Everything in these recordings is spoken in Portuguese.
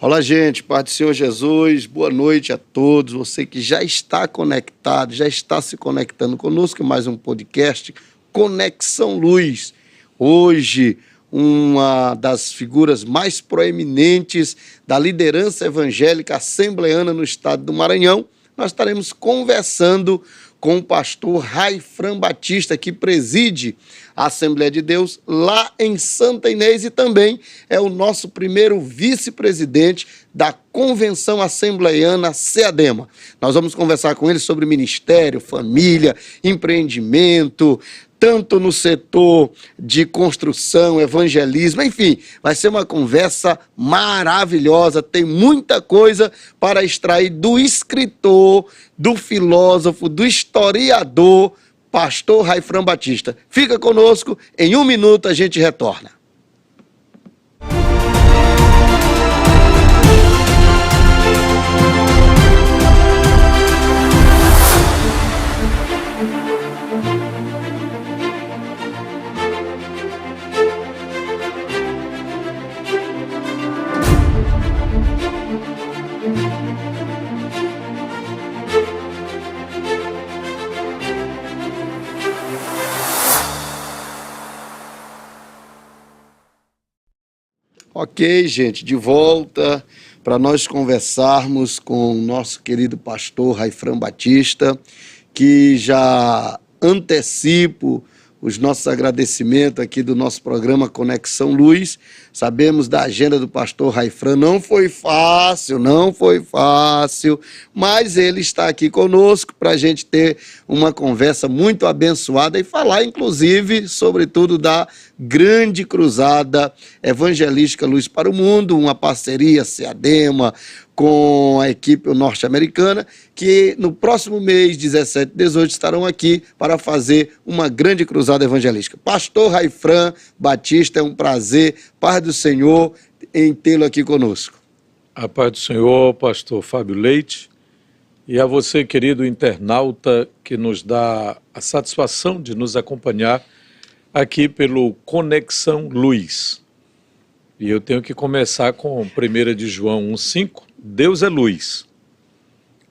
Olá, gente, paz do Senhor Jesus, boa noite a todos. Você que já está conectado, já está se conectando conosco, mais um podcast Conexão Luz. Hoje, uma das figuras mais proeminentes da liderança evangélica assembleana no estado do Maranhão, nós estaremos conversando com o pastor Raifran Batista, que preside a Assembleia de Deus lá em Santa Inês e também é o nosso primeiro vice-presidente da Convenção Assembleiana CEADEMA. Nós vamos conversar com ele sobre ministério, família, empreendimento, tanto no setor de construção, evangelismo, enfim, vai ser uma conversa maravilhosa, tem muita coisa para extrair do escritor, do filósofo, do historiador, pastor Raifran Batista. Fica conosco, em 1 minuto a gente retorna. Ok, gente, de volta para nós conversarmos com o nosso querido pastor Raifran Batista, que já antecipo os nossos agradecimentos aqui do nosso programa Conexão Luz. Sabemos da agenda do pastor Raifran, não foi fácil, mas ele está aqui conosco para a gente ter uma conversa muito abençoada e falar, inclusive, sobretudo da grande cruzada evangelística Luz para o Mundo, uma parceria CEADEMA com a equipe norte-americana, que no próximo mês, 17 e 18, estarão aqui para fazer uma grande cruzada evangelística. Pastor Raifran Batista, é um prazer, paz do Senhor, em tê-lo aqui conosco. A paz do Senhor, pastor Fábio Leite, e a você, querido internauta, que nos dá a satisfação de nos acompanhar aqui pelo Conexão Luz. E eu tenho que começar com 1 de João 1,5, Deus é luz.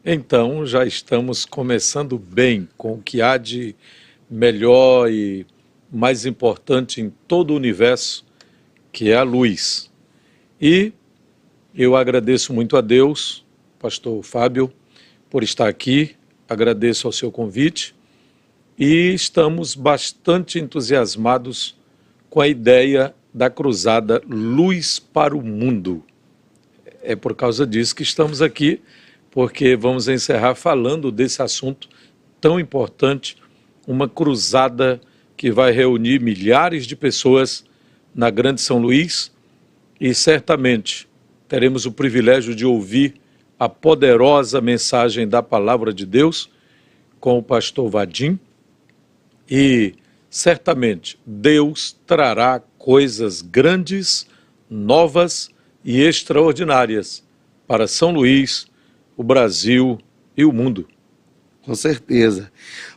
Então já estamos começando bem com o que há de melhor e mais importante em todo o universo, que é a luz. E eu agradeço muito a Deus, pastor Fábio, por estar aqui, agradeço ao seu convite e estamos bastante entusiasmados com a ideia da cruzada Luz para o Mundo. É por causa disso que estamos aqui, porque vamos encerrar falando desse assunto tão importante, uma cruzada que vai reunir milhares de pessoas na Grande São Luís e certamente teremos o privilégio de ouvir a poderosa mensagem da Palavra de Deus com o pastor Vadim e certamente Deus trará coisas grandes, novas e extraordinárias para São Luís, o Brasil e o mundo. Com certeza.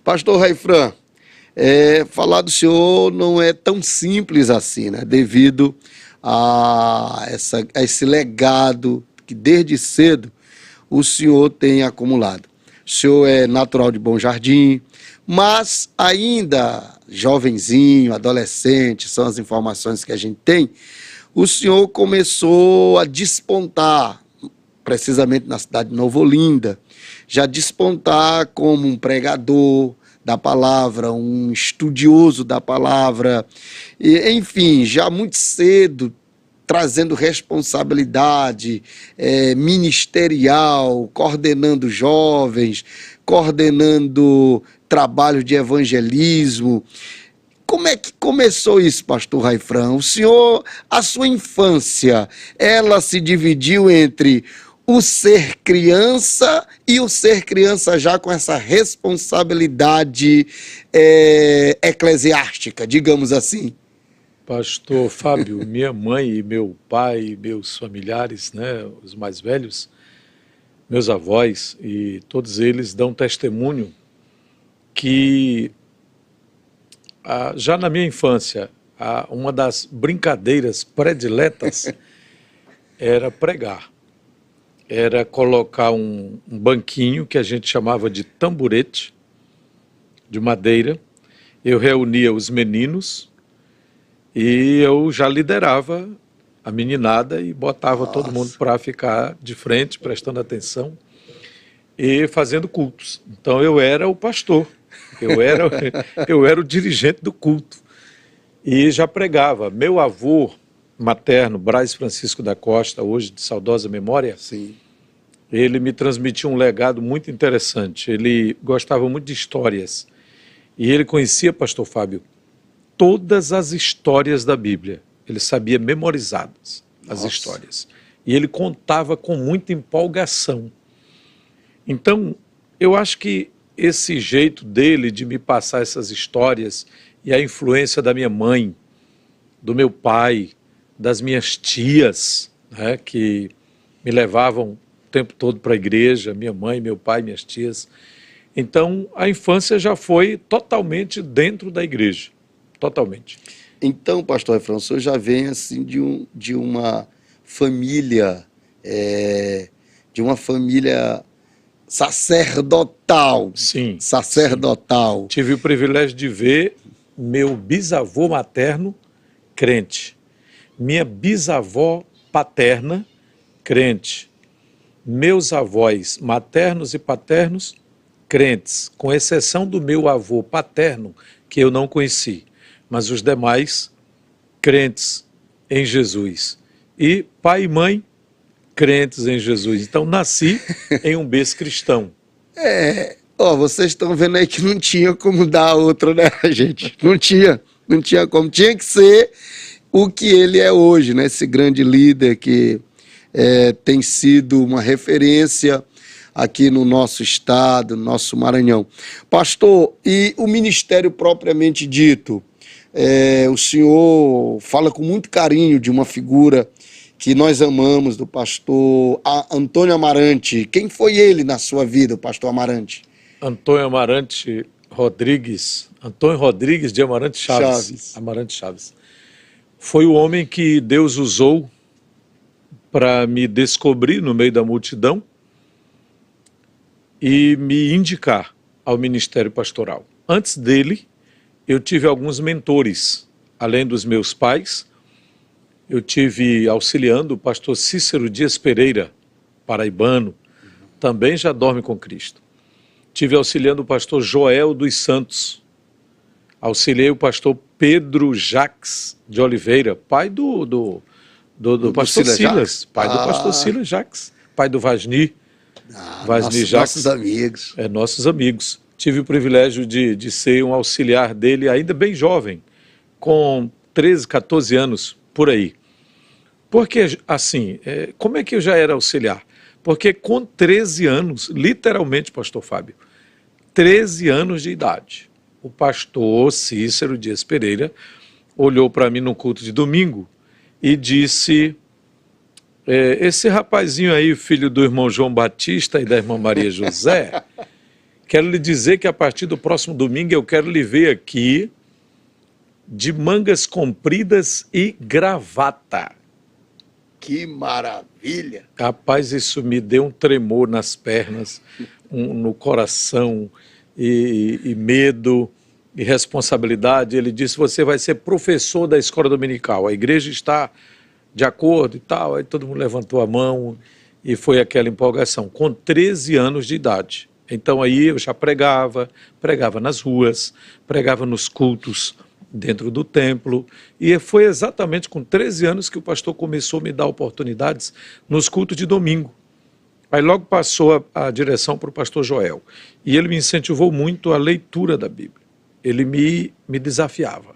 Pastor Raifran, falar do senhor não é tão simples assim, né? Devido a esse legado que desde cedo o senhor tem acumulado. O senhor é natural de Bom Jardim, mas ainda jovenzinho, adolescente, são as informações que a gente tem, o senhor começou a despontar, precisamente na cidade de Nova Olinda, já despontar como um pregador da palavra, um estudioso da palavra, e, enfim, já muito cedo trazendo responsabilidade ministerial, coordenando jovens, coordenando trabalho de evangelismo. Como é que começou isso, pastor Raifran? O senhor, a sua infância, ela se dividiu entre o ser criança e o ser criança já com essa responsabilidade eclesiástica, digamos assim? Pastor Fábio, minha mãe e meu pai, meus familiares, né, os mais velhos, meus avós, e todos eles dão testemunho que já na minha infância, uma das brincadeiras prediletas era pregar. era colocar um banquinho que a gente chamava de tamborete, de madeira. Eu reunia os meninos e eu já liderava a meninada e botava todo mundo para ficar de frente, prestando atenção e fazendo cultos. Então eu era o pastor, eu era o dirigente do culto e já pregava. Meu avô materno, Braz Francisco da Costa, hoje de saudosa memória, Sim. ele me transmitiu um legado muito interessante. Ele gostava muito de histórias e ele conhecia, pastor Fábio, todas as histórias da Bíblia. Ele sabia memorizadas as histórias. E ele contava com muita empolgação. Então, eu acho que esse jeito dele de me passar essas histórias e a influência da minha mãe, do meu pai, das minhas tias, né, que me levavam o tempo todo para a igreja, minha mãe, meu pai, minhas tias. Então, a infância já foi totalmente dentro da igreja, totalmente. Então, pastor Efraim, o senhor já vem assim de uma família, sacerdotal. Sim. Sacerdotal. Sim. Tive o privilégio de ver meu bisavô materno crente, minha bisavó paterna crente, meus avós maternos e paternos crentes, com exceção do meu avô paterno, que eu não conheci, mas os demais crentes em Jesus. E pai e mãe crentes em Jesus. Então nasci em um berço cristão. Vocês estão vendo aí que não tinha como dar outra, né, gente? Não tinha como. Tinha que ser o que ele é hoje, né? Esse grande líder que tem sido uma referência aqui no nosso estado, no nosso Maranhão. Pastor, e o ministério propriamente dito? O senhor fala com muito carinho de uma figura que nós amamos, do pastor Antônio Amarante. Quem foi ele na sua vida, o pastor Amarante? Antônio Amarante Rodrigues, Antônio Rodrigues de Amarante Chaves. Amarante Chaves. Foi o homem que Deus usou para me descobrir no meio da multidão e me indicar ao ministério pastoral. Antes dele, eu tive alguns mentores, além dos meus pais. Eu tive auxiliando o pastor Cícero Dias Pereira, paraibano, também já dorme com Cristo. Tive auxiliando o pastor Joel dos Santos. Auxiliei o pastor Pedro Jacques de Oliveira, pai do pastor Silas, pai do pastor Silas Jacques, pai do Vasni. Vasni Jacques. Nossos amigos. Nossos amigos. Tive o privilégio de ser um auxiliar dele, ainda bem jovem, com 13, 14 anos, por aí. Porque, assim, como é que eu já era auxiliar? Porque com 13 anos, literalmente, pastor Fábio, 13 anos de idade, o pastor Cícero Dias Pereira olhou para mim no culto de domingo e disse: esse rapazinho aí, filho do irmão João Batista e da irmã Maria José, quero lhe dizer que a partir do próximo domingo eu quero lhe ver aqui de mangas compridas e gravata. Que maravilha! Rapaz, isso me deu um tremor nas pernas, no coração, e medo, e responsabilidade. Ele disse: você vai ser professor da escola dominical, a igreja está de acordo e tal. Aí todo mundo levantou a mão e foi aquela empolgação, com 13 anos de idade. Então aí eu já pregava nas ruas, pregava nos cultos dentro do templo, e foi exatamente com 13 anos que o pastor começou a me dar oportunidades nos cultos de domingo. Aí logo passou a direção para o pastor Joel, e ele me incentivou muito a leitura da Bíblia. Ele me desafiava,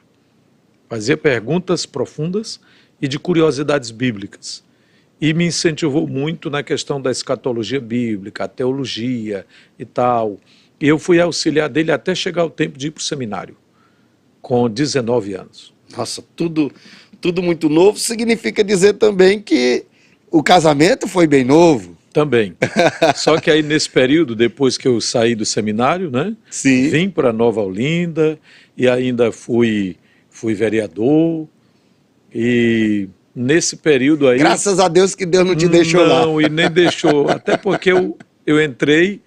fazia perguntas profundas e de curiosidades bíblicas, e me incentivou muito na questão da escatologia bíblica, a teologia e tal. E eu fui auxiliar dele até chegar o tempo de ir para o seminário, com 19 anos. Nossa, tudo muito novo. Significa dizer também que o casamento foi bem novo. Também. Só que aí nesse período, depois que eu saí do seminário, né? Sim. Vim para Nova Olinda e ainda fui vereador e nesse período aí... Graças a Deus que Deus não te deixou lá. Não, e nem deixou, até porque eu entrei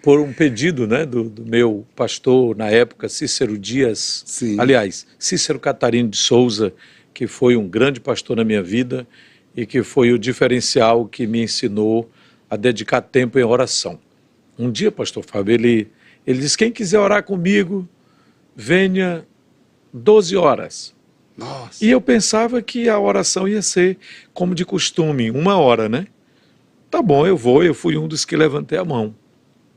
por um pedido, né, do meu pastor, na época, Cícero Dias, Sim. aliás, Cícero Catarino de Souza, que foi um grande pastor na minha vida e que foi o diferencial que me ensinou a dedicar tempo em oração. Um dia, pastor Fábio, ele disse, quem quiser orar comigo, venha 12 horas. Nossa. E eu pensava que a oração ia ser, como de costume, 1 hora, né? Tá bom, eu fui um dos que levantei a mão.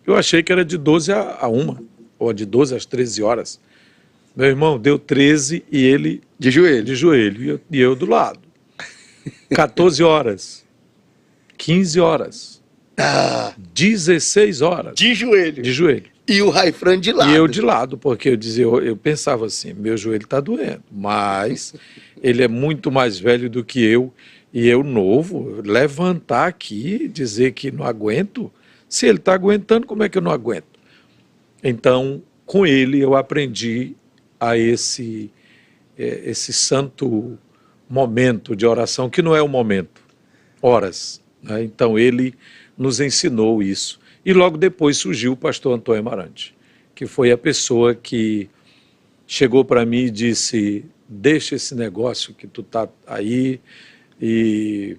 Eu achei que era de 12 a 1, ou de 12 às 13 horas. Meu irmão, deu 13 e ele... De joelho. De joelho, e eu do lado. 14 horas, 15 horas, 16 horas. De joelho. De joelho. E o Raifran de lado. E eu de lado, porque eu pensava assim, meu joelho está doendo, mas ele é muito mais velho do que eu, e eu novo, levantar aqui e dizer que não aguento, se ele está aguentando, como é que eu não aguento? Então, com ele eu aprendi a esse santo momento de oração, que não é um momento, horas, né? Então ele nos ensinou isso. E logo depois surgiu o pastor Antônio Amarante, que foi a pessoa que chegou para mim e disse, deixa esse negócio que tu tá aí e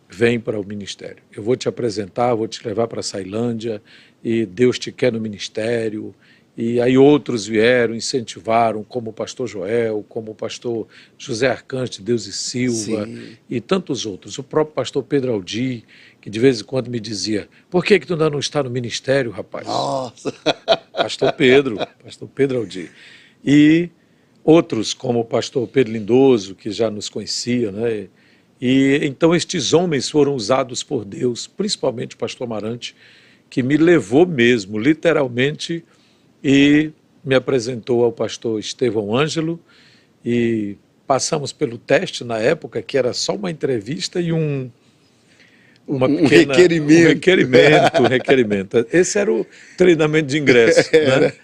vem para o ministério. Eu vou te apresentar, vou te levar para a Ceilândia e Deus te quer no ministério. E aí outros vieram, incentivaram, como o pastor Joel, como o pastor José Arcanjo de Deus e Silva, sim, e tantos outros. O próprio pastor Pedro Aldi, que de vez em quando me dizia, por que tu ainda não está no ministério, rapaz? Nossa! Pastor Pedro Aldi. E outros, como o pastor Pedro Lindoso, que já nos conhecia, né? E então estes homens foram usados por Deus, principalmente o pastor Amarante, que me levou mesmo, literalmente, e me apresentou ao pastor Estevão Ângelo, e passamos pelo teste na época, que era só uma entrevista e um requerimento. Esse era o treinamento de ingresso, né?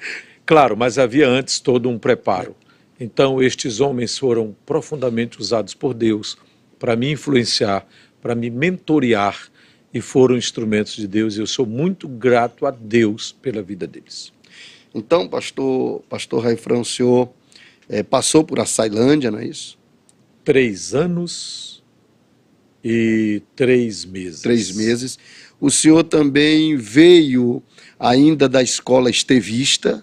Claro, mas havia antes todo um preparo. Então, estes homens foram profundamente usados por Deus para me influenciar, para me mentorear, e foram instrumentos de Deus, e eu sou muito grato a Deus pela vida deles. Então, pastor Raifran, o senhor passou por a Ceilândia, não é isso? 3 anos e 3 meses. 3 meses. O senhor também veio ainda da escola estevista,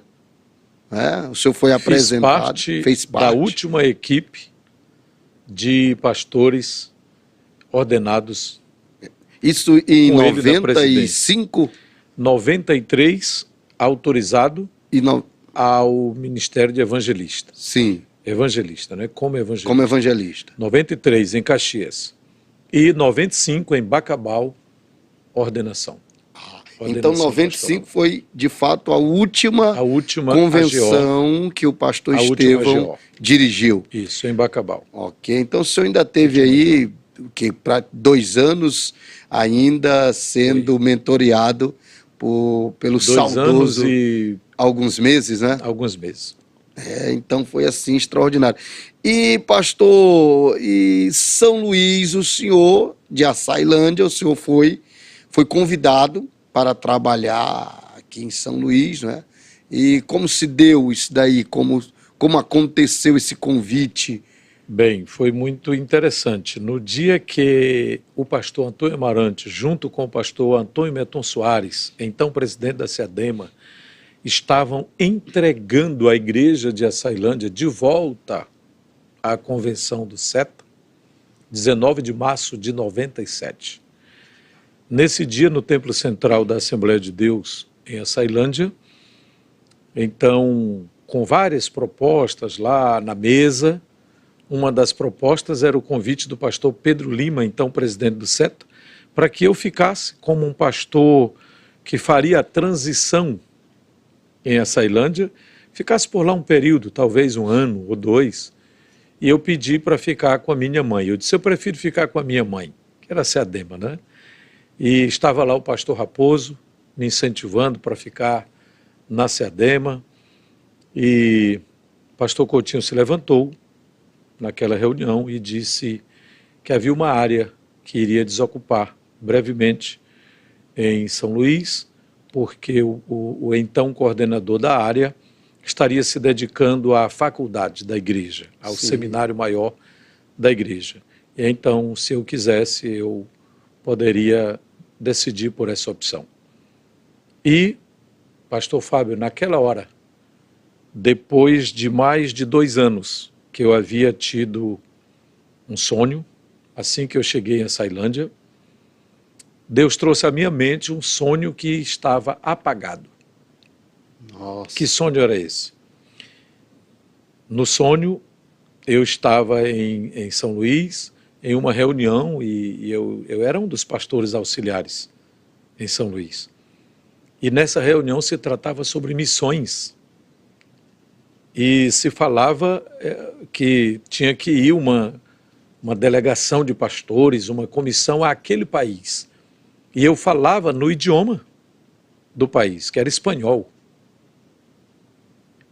né? O senhor foi apresentado. Fez parte da última equipe de pastores ordenados. Isso em 95? 93, autorizado ao Ministério de Evangelista. Sim. Evangelista, né? Como evangelista. Como evangelista. 93 em Caxias. E 95 em Bacabal, ordenação. Então, 95 foi, de fato, a última convenção que o pastor Estevão dirigiu. Isso, em Bacabal. Ok, então o senhor ainda teve aí, para 2 anos, ainda sendo mentoreado pelo 2 saudoso... anos e... Alguns meses, né? Alguns meses. Então foi assim, extraordinário. E, pastor, e São Luís, o senhor, de Açailândia, o senhor foi convidado para trabalhar aqui em São Luís, né? E como se deu isso daí? Como aconteceu esse convite? Bem, foi muito interessante. No dia que o pastor Antônio Amarante, junto com o pastor Antônio Meton Soares, então presidente da SEADEMA, estavam entregando a igreja de Açailândia de volta à convenção do SETA, 19 de março de 97. Nesse dia, no Templo Central da Assembleia de Deus, em Açailândia, então, com várias propostas lá na mesa, uma das propostas era o convite do pastor Pedro Lima, então presidente do SETA, para que eu ficasse como um pastor que faria a transição em Açailândia, ficasse por lá um período, talvez 1 ano ou 2, e eu pedi para ficar com a minha mãe. Eu disse, eu prefiro ficar com a minha mãe, que era a SEADEMA, né? E estava lá o pastor Raposo, me incentivando para ficar na SEADEMA, e o pastor Coutinho se levantou naquela reunião e disse que havia uma área que iria desocupar brevemente em São Luís, porque o então coordenador da área estaria se dedicando à faculdade da igreja, ao seminário maior da igreja. E então, se eu quisesse, eu poderia decidir por essa opção. E, pastor Fábio, naquela hora, depois de mais de 2 anos que eu havia tido um sonho, assim que eu cheguei em Ceilândia, Deus trouxe à minha mente um sonho que estava apagado. Nossa. Que sonho era esse? No sonho, eu estava em São Luís, em uma reunião, e eu era um dos pastores auxiliares em São Luís. E nessa reunião se tratava sobre missões. E se falava que tinha que ir uma delegação de pastores, uma comissão àquele país. E eu falava no idioma do país, que era espanhol.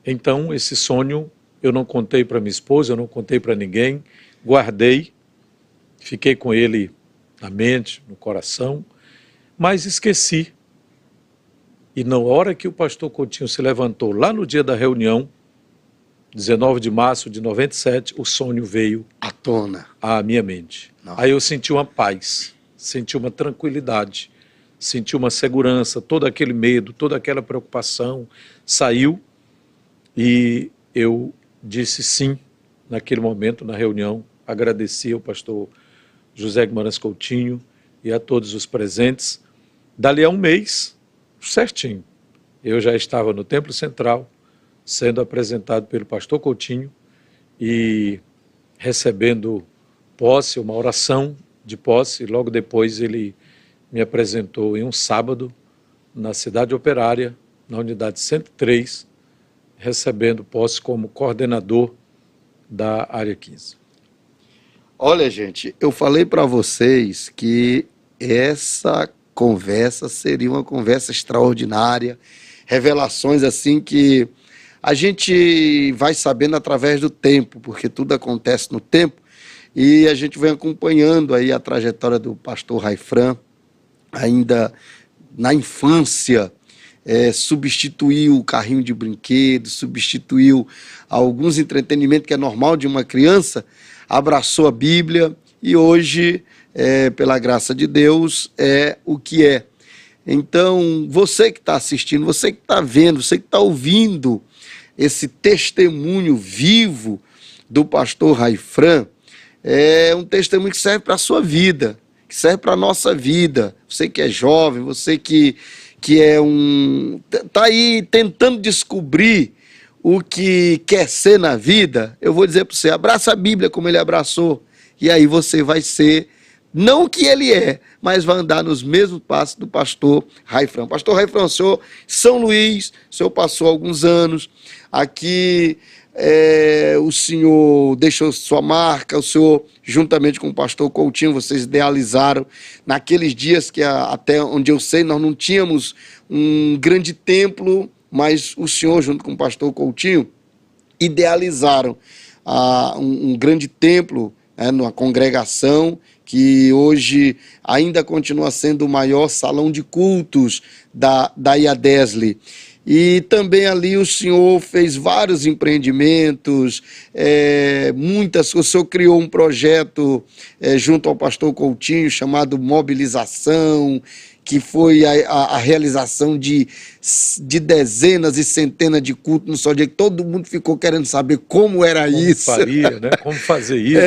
Então, esse sonho eu não contei para minha esposa, eu não contei para ninguém, guardei, fiquei com ele na mente, no coração, mas esqueci. E na hora que o pastor Coutinho se levantou, lá no dia da reunião, 19 de março de 97, o sonho veio à tona, à minha mente. Nossa. Aí eu senti uma paz, senti uma tranquilidade, senti uma segurança, todo aquele medo, toda aquela preocupação saiu e eu disse sim naquele momento, na reunião, agradeci ao pastor José Guimarães Coutinho e a todos os presentes. Dali a um mês, certinho, eu já estava no Templo Central, sendo apresentado pelo pastor Coutinho e recebendo posse, uma oração de posse. Logo depois ele me apresentou em um sábado na Cidade Operária, na unidade 103, recebendo posse como coordenador da área 15. Olha, gente, eu falei para vocês que essa conversa seria uma conversa extraordinária, revelações assim que a gente vai sabendo através do tempo, porque tudo acontece no tempo, e a gente vem acompanhando aí a trajetória do pastor Raifran, ainda na infância, substituiu o carrinho de brinquedo, substituiu alguns entretenimentos que é normal de uma criança, abraçou a Bíblia e hoje, pela graça de Deus, é o que é. Então, você que está assistindo, você que está vendo, você que está ouvindo esse testemunho vivo do pastor Raifran, é um testemunho que serve para a sua vida, que serve para a nossa vida. Você que é jovem, você que está aí tentando descobrir o que quer ser na vida, eu vou dizer para você, abraça a Bíblia como ele abraçou, e aí você vai ser, não o que ele é, mas vai andar nos mesmos passos do pastor Raifran. Pastor Raifran, o senhor, São Luís, o senhor passou alguns anos aqui, o senhor deixou sua marca, o senhor, juntamente com o pastor Coutinho, vocês idealizaram, naqueles dias que até onde eu sei, nós não tínhamos um grande templo, mas o senhor, junto com o pastor Coutinho, idealizaram um grande templo, numa congregação, que hoje ainda continua sendo o maior salão de cultos da IADESLE. E também ali o senhor fez vários empreendimentos, o senhor criou um projeto junto ao pastor Coutinho chamado Mobilização, que foi a realização de dezenas e centenas de cultos no só dia, que todo mundo ficou querendo saber como era isso. Faria, né? Como fazer isso.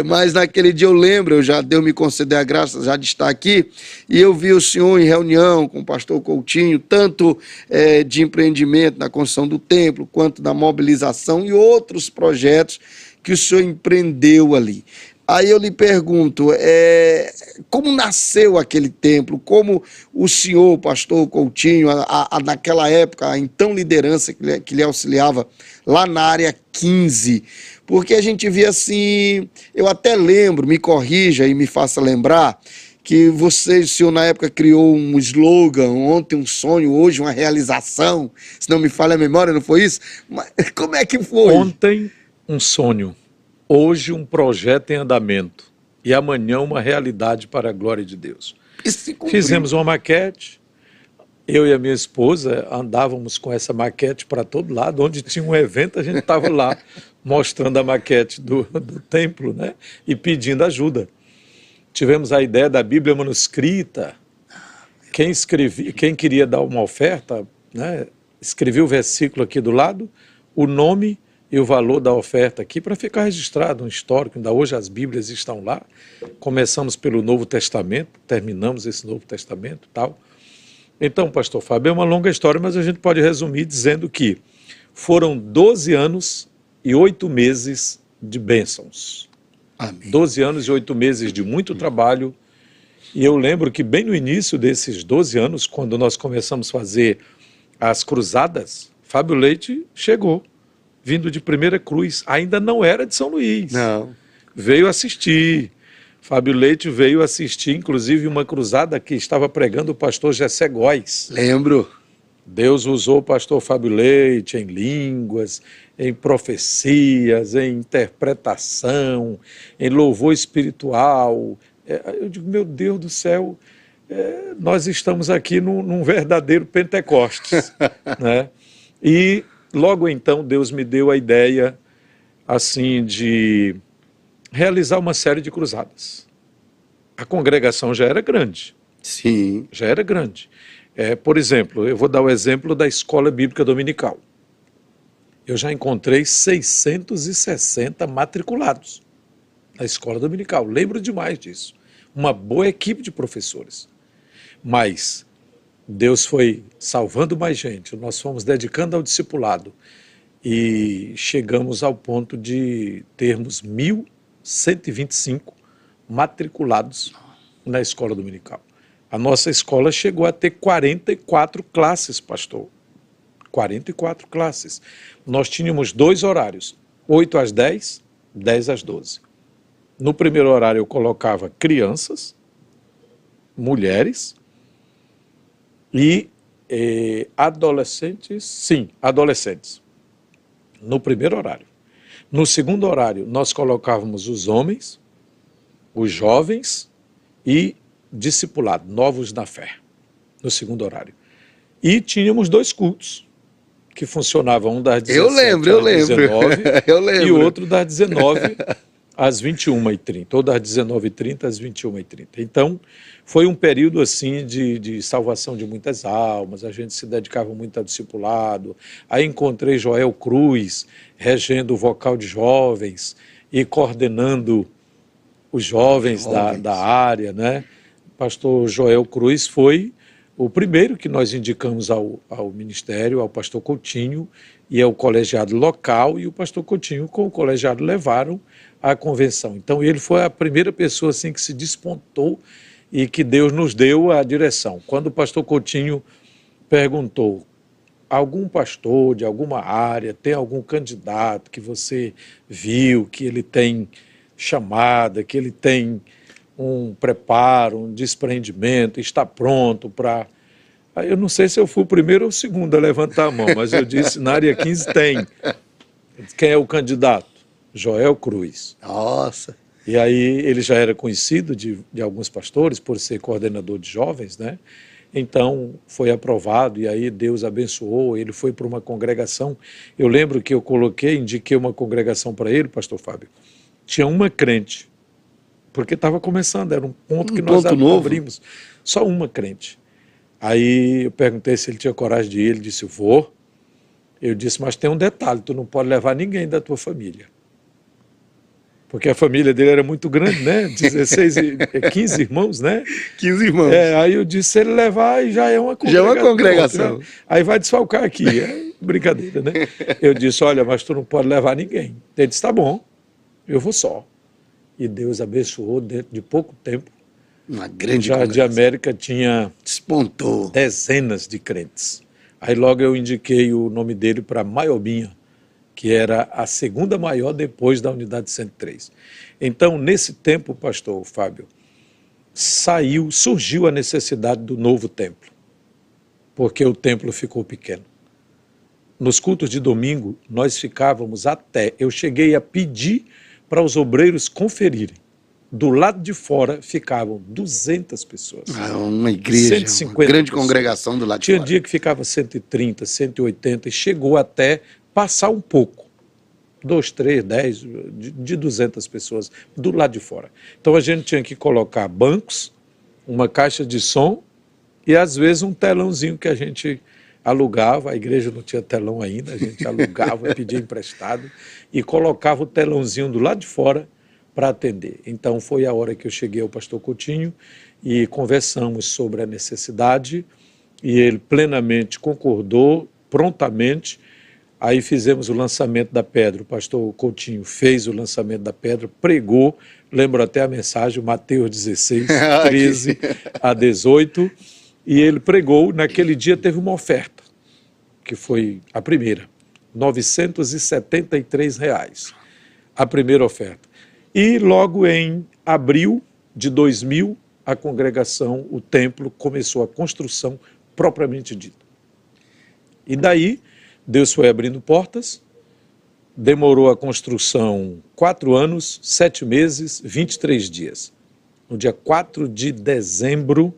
Mas naquele dia eu lembro, Deus me concedeu a graça já de estar aqui, e eu vi o senhor em reunião com o pastor Coutinho, tanto de empreendimento na construção do templo, quanto da mobilização e outros projetos que o senhor empreendeu ali. Aí eu lhe pergunto, como nasceu aquele templo? Como o senhor, pastor Coutinho, naquela época, a então liderança que lhe auxiliava lá na área 15? Porque a gente via assim, eu até lembro, me corrija e me faça lembrar, que o senhor na época criou um slogan, ontem um sonho, hoje uma realização, se não me falha a memória, não foi isso? Mas como é que foi? Ontem um sonho. Hoje um projeto em andamento. e amanhã uma realidade para a glória de Deus. E se cumpriu. Fizemos uma maquete, eu e a minha esposa andávamos com essa maquete para todo lado, onde tinha um evento a gente estava lá mostrando a maquete do templo, né? E pedindo ajuda. Tivemos a ideia da Bíblia manuscrita. Quem queria dar uma oferta, né, escrevia o versículo aqui do lado, o nome e o valor da oferta aqui para ficar registrado, um histórico. Ainda hoje as Bíblias estão lá. Começamos pelo Novo Testamento, terminamos esse Novo Testamento e tal. Então, pastor Fábio, é uma longa história, mas a gente pode resumir dizendo que foram 12 anos e 8 meses de bênçãos. Amém. 12 anos e 8 meses de muito trabalho. E eu lembro que bem no início desses 12 anos, quando nós começamos a fazer as cruzadas, Fábio Leite chegou, vindo de Primeira Cruz. Ainda não era de São Luís. Não. Veio assistir. Fábio Leite veio assistir, inclusive, uma cruzada que estava pregando o pastor Gessé Góes. Lembro. Deus usou o pastor Fábio Leite em línguas, em profecias, em interpretação, em louvor espiritual. Eu digo, meu Deus do céu, nós estamos aqui num verdadeiro Pentecostes. Né? E logo então Deus me deu a ideia assim de realizar uma série de cruzadas. A congregação já era grande. Sim. Já era grande. Por exemplo, eu vou dar o exemplo da Escola Bíblica Dominical. Eu já encontrei 660 matriculados na Escola Dominical. Lembro demais disso. Uma boa equipe de professores. Mas Deus foi salvando mais gente. Nós fomos dedicando ao discipulado. E chegamos ao ponto de termos 1.125 matriculados na Escola Dominical. A nossa escola chegou a ter 44 classes, pastor. 44 classes. Nós tínhamos 2 horários, 8 às 10, 10 às 12. No primeiro horário eu colocava crianças, mulheres e adolescentes, sim, adolescentes. No primeiro horário. No segundo horário, nós colocávamos os homens, os jovens e discipulado, novos na fé, no segundo horário. E tínhamos 2 cultos, que funcionavam, um das 17 às 19 eu lembro. E outro das 19 às 21h30, ou das 19h30 às 21h30. Então, foi um período assim de salvação de muitas almas, a gente se dedicava muito ao discipulado. Aí encontrei Joel Cruz, regendo o vocal de jovens e coordenando os jovens. Da área, né? Pastor Joel Cruz foi o primeiro que nós indicamos ao ministério, ao pastor Coutinho e ao colegiado local, e o pastor Coutinho com o colegiado levaram à convenção. Então ele foi a primeira pessoa assim, que se despontou e que Deus nos deu a direção. Quando o pastor Coutinho perguntou, algum pastor de alguma área, tem algum candidato que você viu, que ele tem chamada, que ele tem um preparo, um desprendimento, está pronto para... Eu não sei se eu fui o primeiro ou o segundo a levantar a mão, mas eu disse, na área 15 tem. Quem é o candidato? Joel Cruz. Nossa. E aí ele já era conhecido de alguns pastores por ser coordenador de jovens, né? Então foi aprovado e aí Deus abençoou, ele foi para uma congregação. Eu lembro que eu indiquei uma congregação para ele, pastor Fábio. Tinha uma crente, porque estava começando, era um ponto que nós abrimos. Só uma crente. Aí eu perguntei se ele tinha coragem de ir, ele disse, vou. Eu disse, mas tem um detalhe, tu não pode levar ninguém da tua família. Porque a família dele era muito grande, né? 15 irmãos, né? 15 irmãos. Aí eu disse, se ele levar, já é uma congregação. Já é uma congregação. Né? Aí vai desfalcar aqui. Brincadeira, né? Eu disse, olha, mas tu não pode levar ninguém. Ele disse, tá bom, eu vou só. E Deus abençoou, dentro de pouco tempo. Uma grande Jardim de América tinha despontou. Dezenas de crentes. Aí logo eu indiquei o nome dele para Maiobinha, que era a segunda maior depois da unidade 103. Então, nesse tempo, pastor Fábio, surgiu a necessidade do novo templo, porque o templo ficou pequeno. Nos cultos de domingo, nós ficávamos eu cheguei a pedir para os obreiros conferirem. Do lado de fora ficavam 200 pessoas. Uma igreja, 150 uma grande pessoas. congregação do lado de Tinha fora. dia que ficava 130, 180 e chegou até passar um pouco. 2, 3, 10, de 200 pessoas do lado de fora. Então a gente tinha que colocar bancos, uma caixa de som e às vezes um telãozinho que a gente alugava. A igreja não tinha telão ainda, a gente alugava, pedia emprestado e colocava o telãozinho do lado de fora para atender. Então foi a hora que eu cheguei ao pastor Coutinho e conversamos sobre a necessidade e ele plenamente concordou, prontamente. Aí fizemos o lançamento da pedra, o pastor Coutinho fez o lançamento da pedra, pregou, lembro até a mensagem, Mateus 16, 13 a 18, e ele pregou, naquele dia teve uma oferta, que foi a primeira, R$ 973, a primeira oferta. E logo em abril de 2000, a congregação, o templo, começou a construção propriamente dita. E daí, Deus foi abrindo portas, demorou a construção 4 anos, 7 meses, 23 dias. No dia 4 de dezembro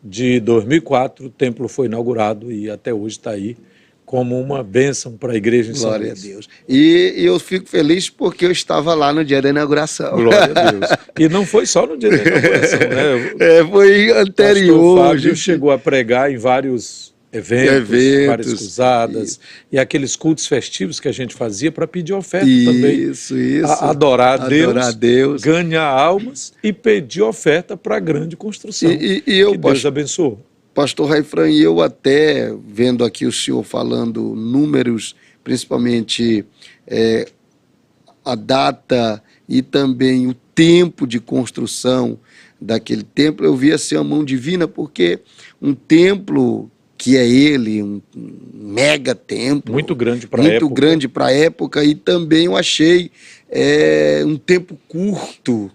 de 2004, o templo foi inaugurado e até hoje está aí como uma bênção para a igreja em São Luís. Glória a Deus. E eu fico feliz porque eu estava lá no dia da inauguração. Glória a Deus. E não foi só no dia da inauguração, né? Foi anterior. O Fábio chegou a pregar em vários eventos, várias cruzadas, e aqueles cultos festivos que a gente fazia para pedir oferta também. Isso. Adorar a Deus, ganhar almas e pedir oferta para a grande construção. E eu, que Deus abençoou. Pastor Raifran, e eu até, vendo aqui o senhor falando números, principalmente a data e também o tempo de construção daquele templo, eu vi assim a mão divina, porque um templo que é ele, um mega templo. Muito grande para a época. Muito grande para a época, e também eu achei um tempo curto,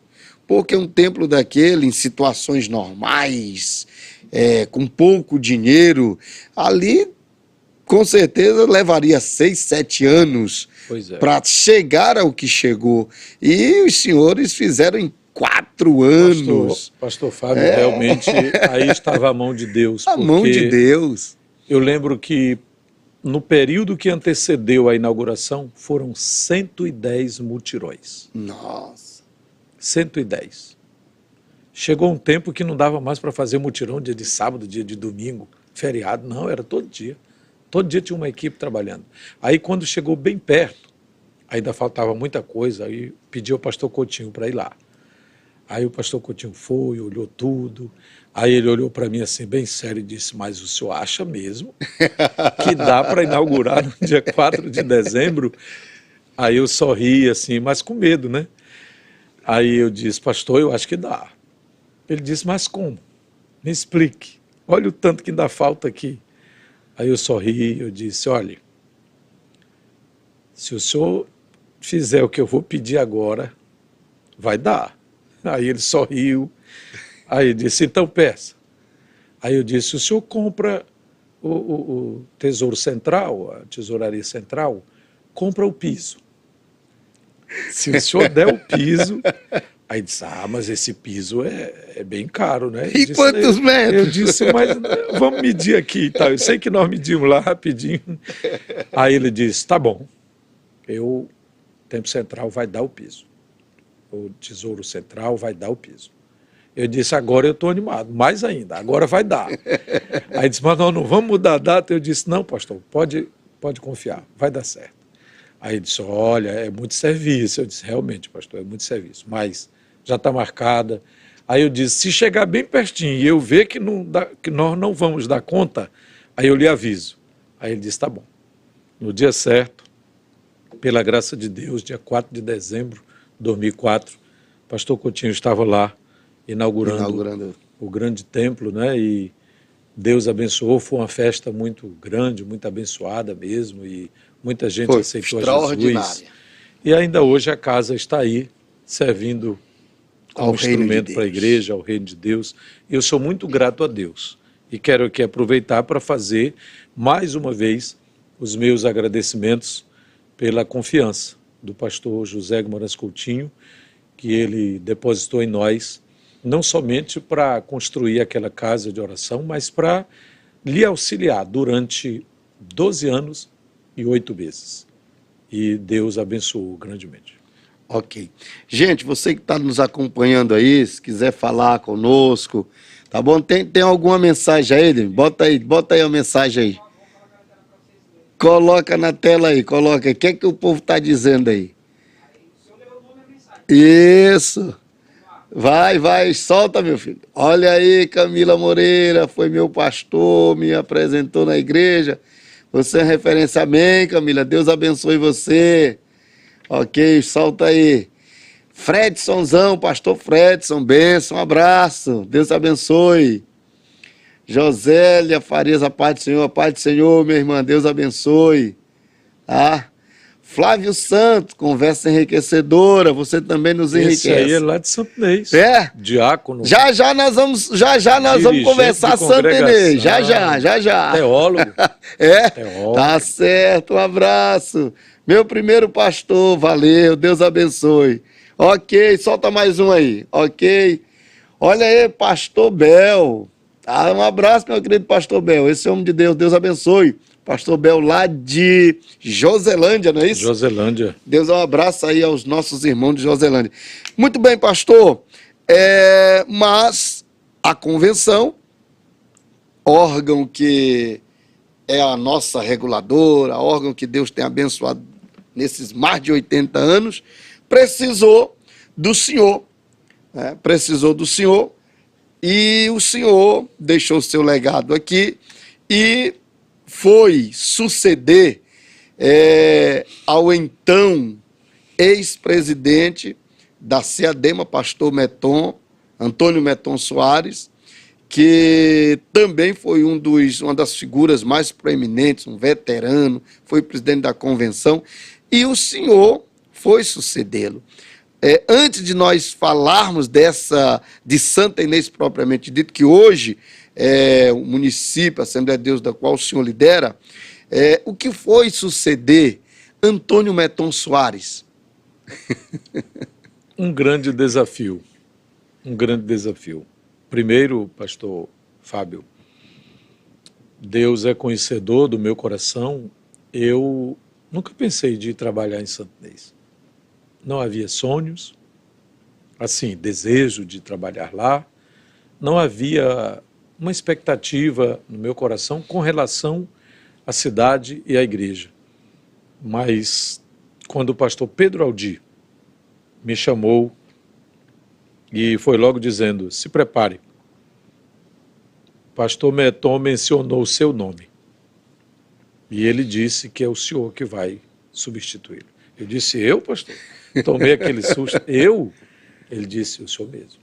porque um templo daquele, em situações normais, com pouco dinheiro, ali com certeza levaria 6, 7 anos para chegar ao que chegou. E os senhores fizeram em 4 anos. Pastor Fábio, realmente, aí estava a mão de Deus. A mão de Deus. Eu lembro que no período que antecedeu a inauguração, foram 110 mutirões. Nossa. 110. Chegou um tempo que não dava mais para fazer mutirão dia de sábado, dia de domingo, feriado, não, era todo dia. Todo dia tinha uma equipe trabalhando. Aí quando chegou bem perto, ainda faltava muita coisa, aí pedi ao pastor Coutinho para ir lá. Aí o pastor Coutinho foi, olhou tudo, aí ele olhou para mim assim, bem sério, e disse, mas o senhor acha mesmo que dá para inaugurar no dia 4 de dezembro? Aí eu sorri assim, mas com medo, né? Aí eu disse, pastor, eu acho que dá. Ele disse, mas como? Me explique. Olha o tanto que ainda falta aqui. Aí eu sorri, eu disse, olha, se o senhor fizer o que eu vou pedir agora, vai dar. Aí ele sorriu, aí disse, então peça. Aí eu disse, o senhor compra o Tesouro Central, a Tesouraria Central, compra o piso. Se o senhor der o piso... Aí disse, mas esse piso é bem caro, né? E quantos metros? Eu disse, mas vamos medir aqui e tal. Eu sei que nós medimos lá rapidinho. Aí ele disse, tá bom, o Tempo Central vai dar o piso. O Tesouro Central vai dar o piso. Eu disse, agora eu estou animado, mais ainda, agora vai dar. Aí disse, mas nós não vamos mudar a data? Eu disse, não, pastor, pode confiar, vai dar certo. Aí ele disse, olha, é muito serviço. Eu disse, realmente, pastor, é muito serviço, mas já está marcada. Aí eu disse, se chegar bem pertinho e eu ver que nós não vamos dar conta, aí eu lhe aviso. Aí ele disse, tá bom. No dia certo, pela graça de Deus, dia 4 de dezembro de 2004, o pastor Coutinho estava lá inaugurando o grande templo, né? E Deus abençoou, foi uma festa muito grande, muito abençoada mesmo, e muita gente aceitou a Jesus. E ainda hoje a casa está aí, servindo como instrumento para a igreja, ao reino de Deus. E eu sou muito grato a Deus. E quero aqui aproveitar para fazer, mais uma vez, os meus agradecimentos pela confiança do pastor José Guimarães Coutinho que Ele depositou em nós, não somente para construir aquela casa de oração, mas para lhe auxiliar durante 12 anos e 8 meses. E Deus abençoou grandemente. Ok. Gente, você que está nos acompanhando aí, se quiser falar conosco, tá bom? Tem alguma mensagem aí, Edmir? Bota aí a mensagem aí. Coloca na tela aí, coloca aí. O que é que o povo está dizendo aí? Isso. Vai, solta, meu filho. Olha aí, Camila Moreira, foi meu pastor, me apresentou na igreja. Você é referência, amém, Camila. Deus abençoe você. Ok, solta aí. Fredsonzão, pastor Fredson, bênção, um abraço. Deus abençoe. Josélia Farias, a paz do Senhor, minha irmã, Deus abençoe. Tá? Flávio Santos, conversa enriquecedora, você também nos enriquece. Esse aí é lá de Santo Inês. É? Diácono. Já nós vamos conversar Santo Inês. Já. Teólogo. É? Teólogo. Tá certo, um abraço. Meu primeiro pastor, valeu, Deus abençoe. Ok, solta mais um aí, ok. Olha aí, pastor Bel. Ah, um abraço, meu querido pastor Bel, esse homem de Deus, Deus abençoe. Pastor Bel, lá de Joselândia, não é isso? Joselândia. Deus dá um abraço aí aos nossos irmãos de Joselândia. Muito bem, pastor. Mas a convenção, órgão que é a nossa reguladora, órgão que Deus tem abençoado nesses mais de 80 anos, precisou do senhor. Precisou do senhor e o senhor deixou seu legado aqui e foi suceder ao então ex-presidente da CEADEMA, pastor Antônio Meton Soares, que também foi uma das figuras mais proeminentes, um veterano, foi presidente da convenção, e o senhor foi sucedê-lo. Antes de nós falarmos de Santa Inês propriamente dito, que hoje o município, a Assembleia de Deus, da qual o senhor lidera, o que foi suceder Antônio Meton Soares? Um grande desafio. Primeiro, pastor Fábio, Deus é conhecedor do meu coração. Eu nunca pensei de trabalhar em Santa Inês. Não havia sonhos, assim, desejo de trabalhar lá. Não havia uma expectativa no meu coração com relação à cidade e à igreja. Mas quando o pastor Pedro Aldi me chamou e foi logo dizendo, se prepare, pastor Meton mencionou o seu nome e ele disse que é o senhor que vai substituí-lo. Eu disse, eu, pastor? Tomei aquele susto. Eu? Ele disse, o senhor mesmo.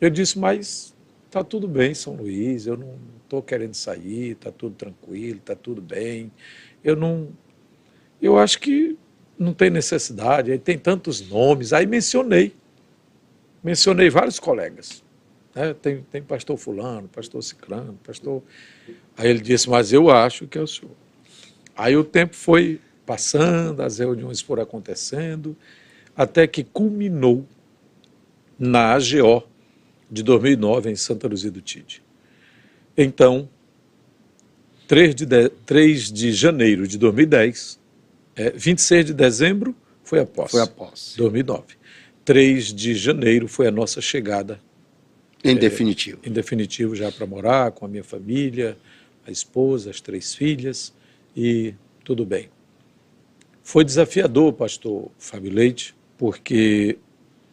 Eu disse, mas está tudo bem, São Luís, eu não estou querendo sair, está tudo tranquilo, está tudo bem. Eu acho que não tem necessidade, aí tem tantos nomes. Aí mencionei vários colegas. Tem pastor fulano, pastor ciclano, pastor... Aí ele disse, mas eu acho que é o senhor. Aí o tempo foi passando, as reuniões foram acontecendo, até que culminou na AGO de 2009, em Santa Luzia do Tide. Então, 3 de janeiro de 2010, 26 de dezembro foi a posse. Foi a posse. 2009. 3 de janeiro foi a nossa chegada. Em definitivo. Em definitivo, já para morar com a minha família, a esposa, as 3 filhas, e tudo bem. Foi desafiador, pastor Fábio Leite, porque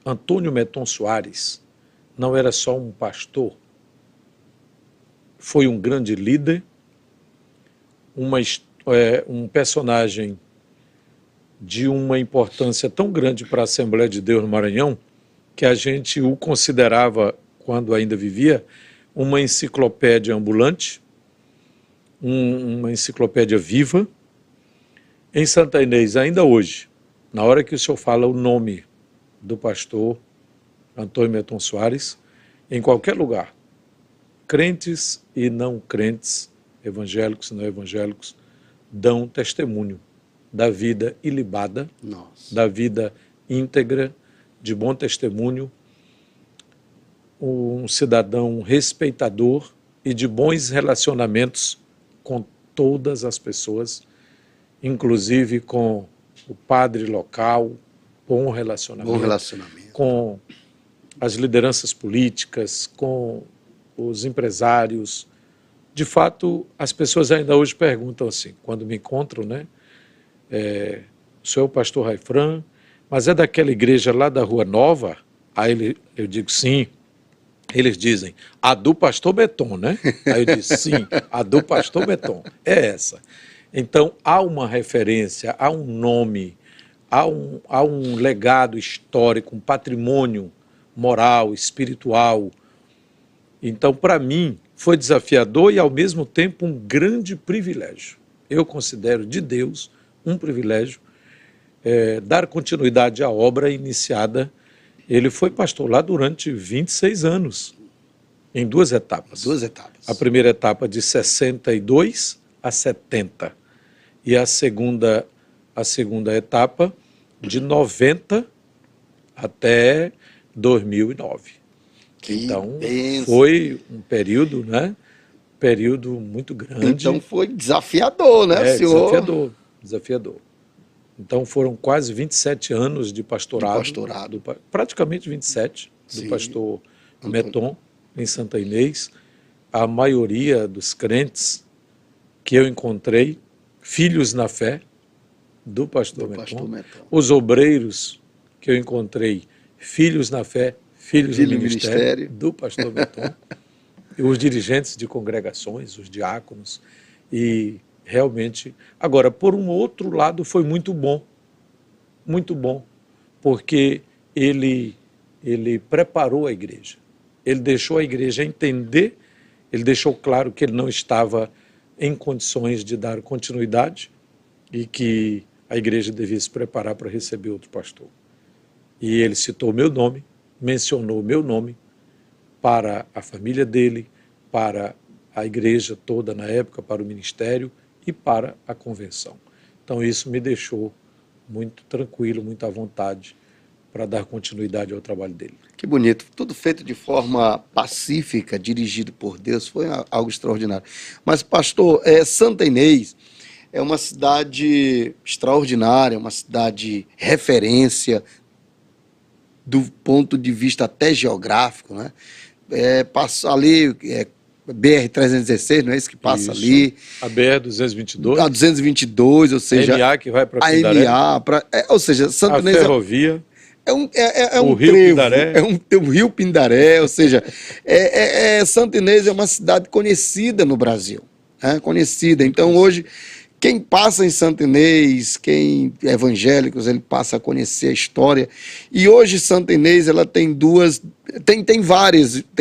Antônio Meton Soares não era só um pastor, foi um grande líder, um personagem de uma importância tão grande para a Assembleia de Deus no Maranhão, que a gente o considerava, quando ainda vivia, uma enciclopédia ambulante, uma enciclopédia viva. Em Santa Inês, ainda hoje, na hora que o senhor fala o nome do pastor Antônio Meton Soares, em qualquer lugar, crentes e não crentes, evangélicos e não evangélicos, dão testemunho da vida ilibada, da vida íntegra, de bom testemunho, um cidadão respeitador e de bons relacionamentos com todas as pessoas, inclusive com o padre local, bom relacionamento com as lideranças políticas, com os empresários. De fato, as pessoas ainda hoje perguntam assim, quando me encontram, né? O senhor é o pastor Raifran, mas é daquela igreja lá da Rua Nova? Aí eu digo, sim. Eles dizem, a do pastor Beton, né? Aí eu disse, sim, a do pastor Beton, é essa. Então, há uma referência, há um nome, há um legado histórico, um patrimônio moral, espiritual. Então, para mim, foi desafiador e, ao mesmo tempo, um grande privilégio. Eu considero de Deus um privilégio dar continuidade à obra iniciada. Ele foi pastor lá durante 26 anos, em 2 etapas. 2 etapas. A primeira etapa de 62 a 70 e a segunda etapa de 90 até 2009. Então, foi um período, né? Período muito grande. Então, foi desafiador, né, senhor? Desafiador. Então, foram quase 27 anos de pastorado. Praticamente 27, do pastor Meton, em Santa Inês. A maioria dos crentes que eu encontrei, filhos na fé do pastor Meton. Os obreiros que eu encontrei, filhos na fé, filhos do ministério do pastor Meton. E os dirigentes de congregações, os diáconos. E realmente, agora, por um outro lado, foi muito bom, porque ele preparou a igreja, ele deixou a igreja entender, ele deixou claro que ele não estava em condições de dar continuidade e que a igreja devia se preparar para receber outro pastor. E ele citou meu nome, mencionou meu nome para a família dele, para a igreja toda na época, para o ministério e para a convenção. Então isso me deixou muito tranquilo, muito à vontade para dar continuidade ao trabalho dele. Que bonito. Tudo feito de forma pacífica, dirigido por Deus, foi algo extraordinário. Mas, pastor, Santa Inês é uma cidade extraordinária, uma cidade referência do ponto de vista até geográfico, né? Passa ali, BR-316, não é isso que passa ali? A BR-222. A 222, ou seja... A NA que vai para Pindaré. Ou seja, Santa Inês... A ferrovia. O Rio Pindaré. É um Rio Pindaré, ou seja, Santa Inês é uma cidade conhecida no Brasil, né? Conhecida. Então, hoje, quem passa em Santa Inês, quem é evangélicos, ele passa a conhecer a história. E hoje Santa Inês, ela tem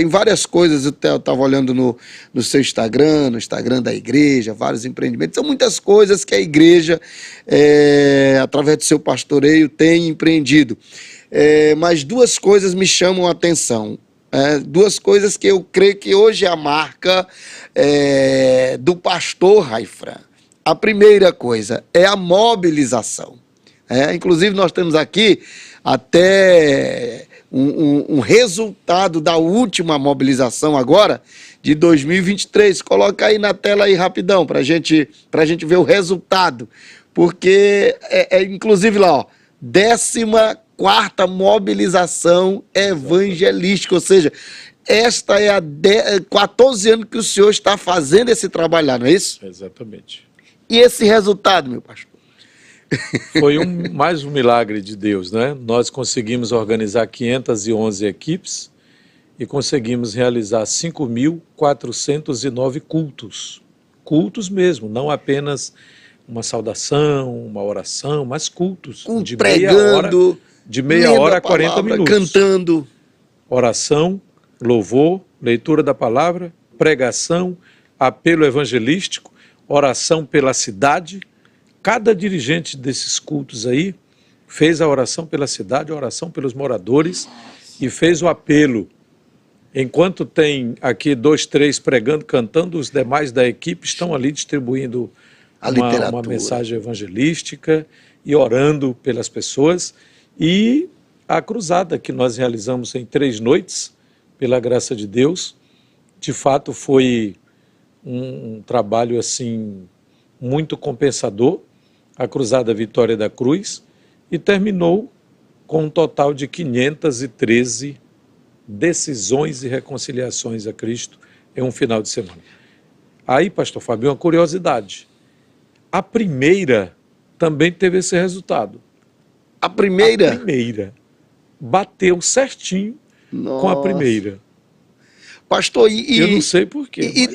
várias coisas. Eu estava olhando no seu Instagram, no Instagram da igreja, vários empreendimentos. São muitas coisas que a igreja, através do seu pastoreio, tem empreendido. Mas 2 coisas me chamam a atenção. 2 coisas que eu creio que hoje é a marca do pastor Raifran. A primeira coisa é a mobilização. Inclusive, nós temos aqui até um resultado da última mobilização agora, de 2023. Coloca aí na tela aí rapidão, para gente ver o resultado. Porque, inclusive lá, 14ª mobilização evangelística, ou seja, esta é 14 anos que o senhor está fazendo esse trabalho lá, não é isso? Exatamente. E esse resultado, meu pastor? Foi mais um milagre de Deus, né? Nós conseguimos organizar 511 equipes e conseguimos realizar 5.409 cultos. Cultos mesmo, não apenas uma saudação, uma oração, mas cultos. De meia hora a 40 minutos. Cantando. Oração, louvor, leitura da palavra, pregação, apelo evangelístico, oração pela cidade. Cada dirigente desses cultos aí fez a oração pela cidade, a oração pelos moradores e fez o apelo. Enquanto tem aqui 2, 3 pregando, cantando, os demais da equipe estão ali distribuindo uma mensagem evangelística e orando pelas pessoas. E a cruzada que nós realizamos em 3 noites, pela graça de Deus. De fato, foi um trabalho assim muito compensador, a Cruzada Vitória da Cruz, e terminou com um total de 513 decisões e reconciliações a Cristo em um final de semana. Aí, pastor Fábio, uma curiosidade. A primeira também teve esse resultado. A primeira? A primeira. Bateu certinho com a primeira. Pastor, eu não sei por quê.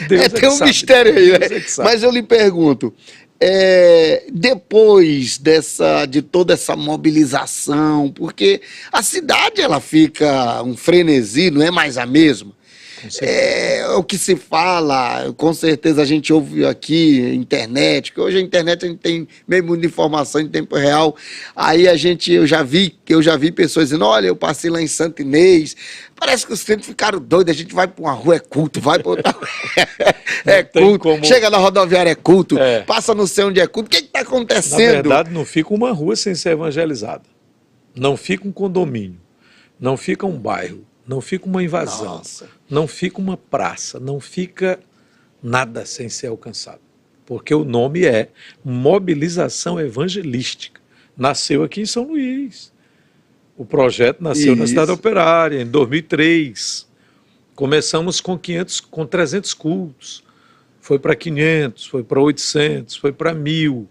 Deus tem um mistério aí, né? Mas eu lhe pergunto, depois de toda essa mobilização, porque a cidade ela fica um frenesi, não é mais a mesma. É o que se fala, com certeza a gente ouve aqui, internet, que hoje a internet a gente tem meio mundo de informação em tempo real. Aí eu já vi pessoas dizendo, olha, eu passei lá em Santo Inês, parece que os clientes ficaram doidos, a gente vai para uma rua, é culto, vai para outra rua, é culto, chega na rodoviária, é culto, passa não sei onde é culto, o que está acontecendo? Na verdade, não fica uma rua sem ser evangelizada, não fica um condomínio, não fica um bairro, não fica uma invasão, não fica uma praça, não fica nada sem ser alcançado. Porque o nome é Mobilização Evangelística. Nasceu aqui em São Luís. O projeto nasceu na Cidade Operária, em 2003. Começamos com 300 cultos. Foi para 500, foi para 800, foi para 1.000.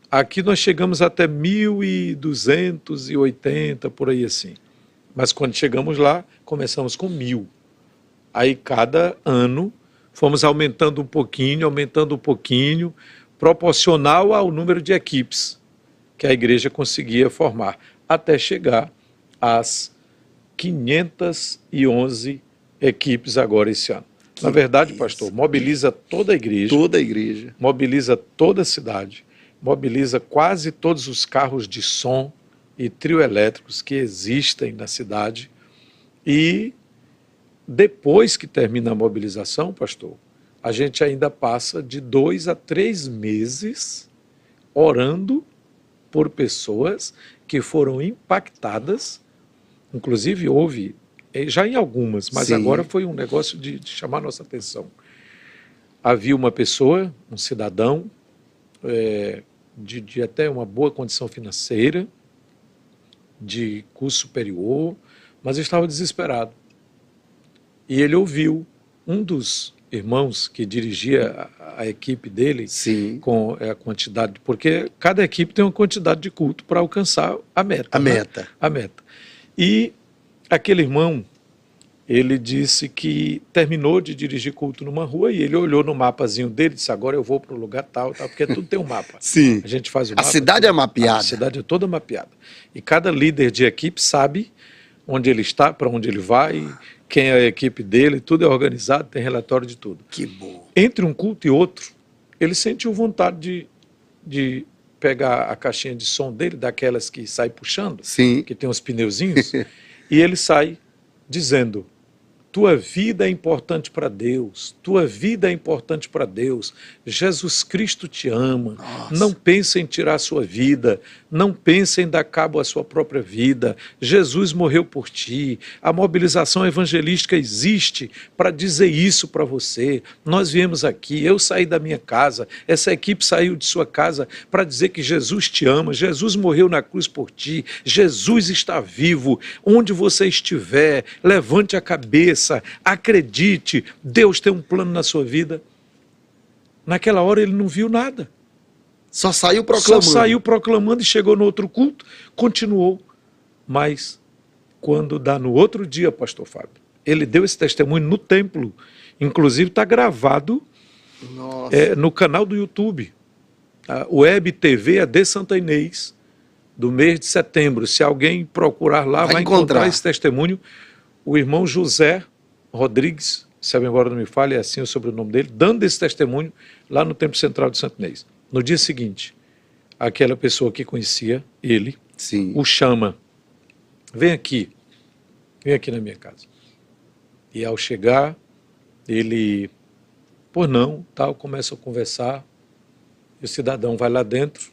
Aqui nós chegamos até 1.280, por aí assim. Mas quando chegamos lá, começamos com 1.000. Aí cada ano fomos aumentando um pouquinho, proporcional ao número de equipes que a igreja conseguia formar, até chegar às 511 equipes agora esse ano. Na verdade, pastor, mobiliza toda a igreja. Toda a igreja. Mobiliza toda a cidade. Mobiliza quase todos os carros de som e trio elétricos que existem na cidade. E depois que termina a mobilização, pastor, a gente ainda passa de 2 a 3 meses orando por pessoas que foram impactadas. Inclusive houve, já em algumas, mas agora foi um negócio de chamar nossa atenção. Havia uma pessoa, um cidadão, de até uma boa condição financeira, de curso superior, mas estava desesperado. E ele ouviu um dos irmãos que dirigia a equipe dele com a quantidade, porque cada equipe tem uma quantidade de culto para alcançar a meta. A meta. E aquele irmão, ele disse que terminou de dirigir culto numa rua e ele olhou no mapazinho dele e disse, agora eu vou para o lugar tal, porque tudo tem um mapa. Sim. A gente faz o mapa. A cidade é mapeada. A cidade é toda mapeada. E cada líder de equipe sabe onde ele está, para onde ele vai, quem é a equipe dele, tudo é organizado, tem relatório de tudo. Que bom. Entre um culto e outro, ele sentiu vontade de pegar a caixinha de som dele, daquelas que sai puxando, que tem os pneuzinhos, e ele sai dizendo, tua vida é importante para Deus, tua vida é importante para Deus, Jesus Cristo te ama, não pense em tirar a sua vida, não pense em dar cabo à sua própria vida, Jesus morreu por ti, a mobilização evangelística existe para dizer isso para você, nós viemos aqui, eu saí da minha casa, essa equipe saiu de sua casa para dizer que Jesus te ama, Jesus morreu na cruz por ti, Jesus está vivo, onde você estiver, levante a cabeça, acredite, Deus tem um plano na sua vida. Naquela hora ele não viu nada. Só saiu proclamando. Só saiu proclamando e chegou no outro culto, continuou. Mas quando dá no outro dia, pastor Fábio, ele deu esse testemunho no templo, inclusive está gravado no canal do YouTube, a Web TV AD Santa Inês, do mês de setembro. Se alguém procurar lá, vai encontrar esse testemunho. O irmão José Rodrigues, se a memória não me falha, é assim o sobrenome dele, dando esse testemunho lá no Templo Central de Santo Inês. No dia seguinte, aquela pessoa que conhecia ele, o chama, vem aqui na minha casa. E ao chegar, ele, por não, tal, começa a conversar, e o cidadão vai lá dentro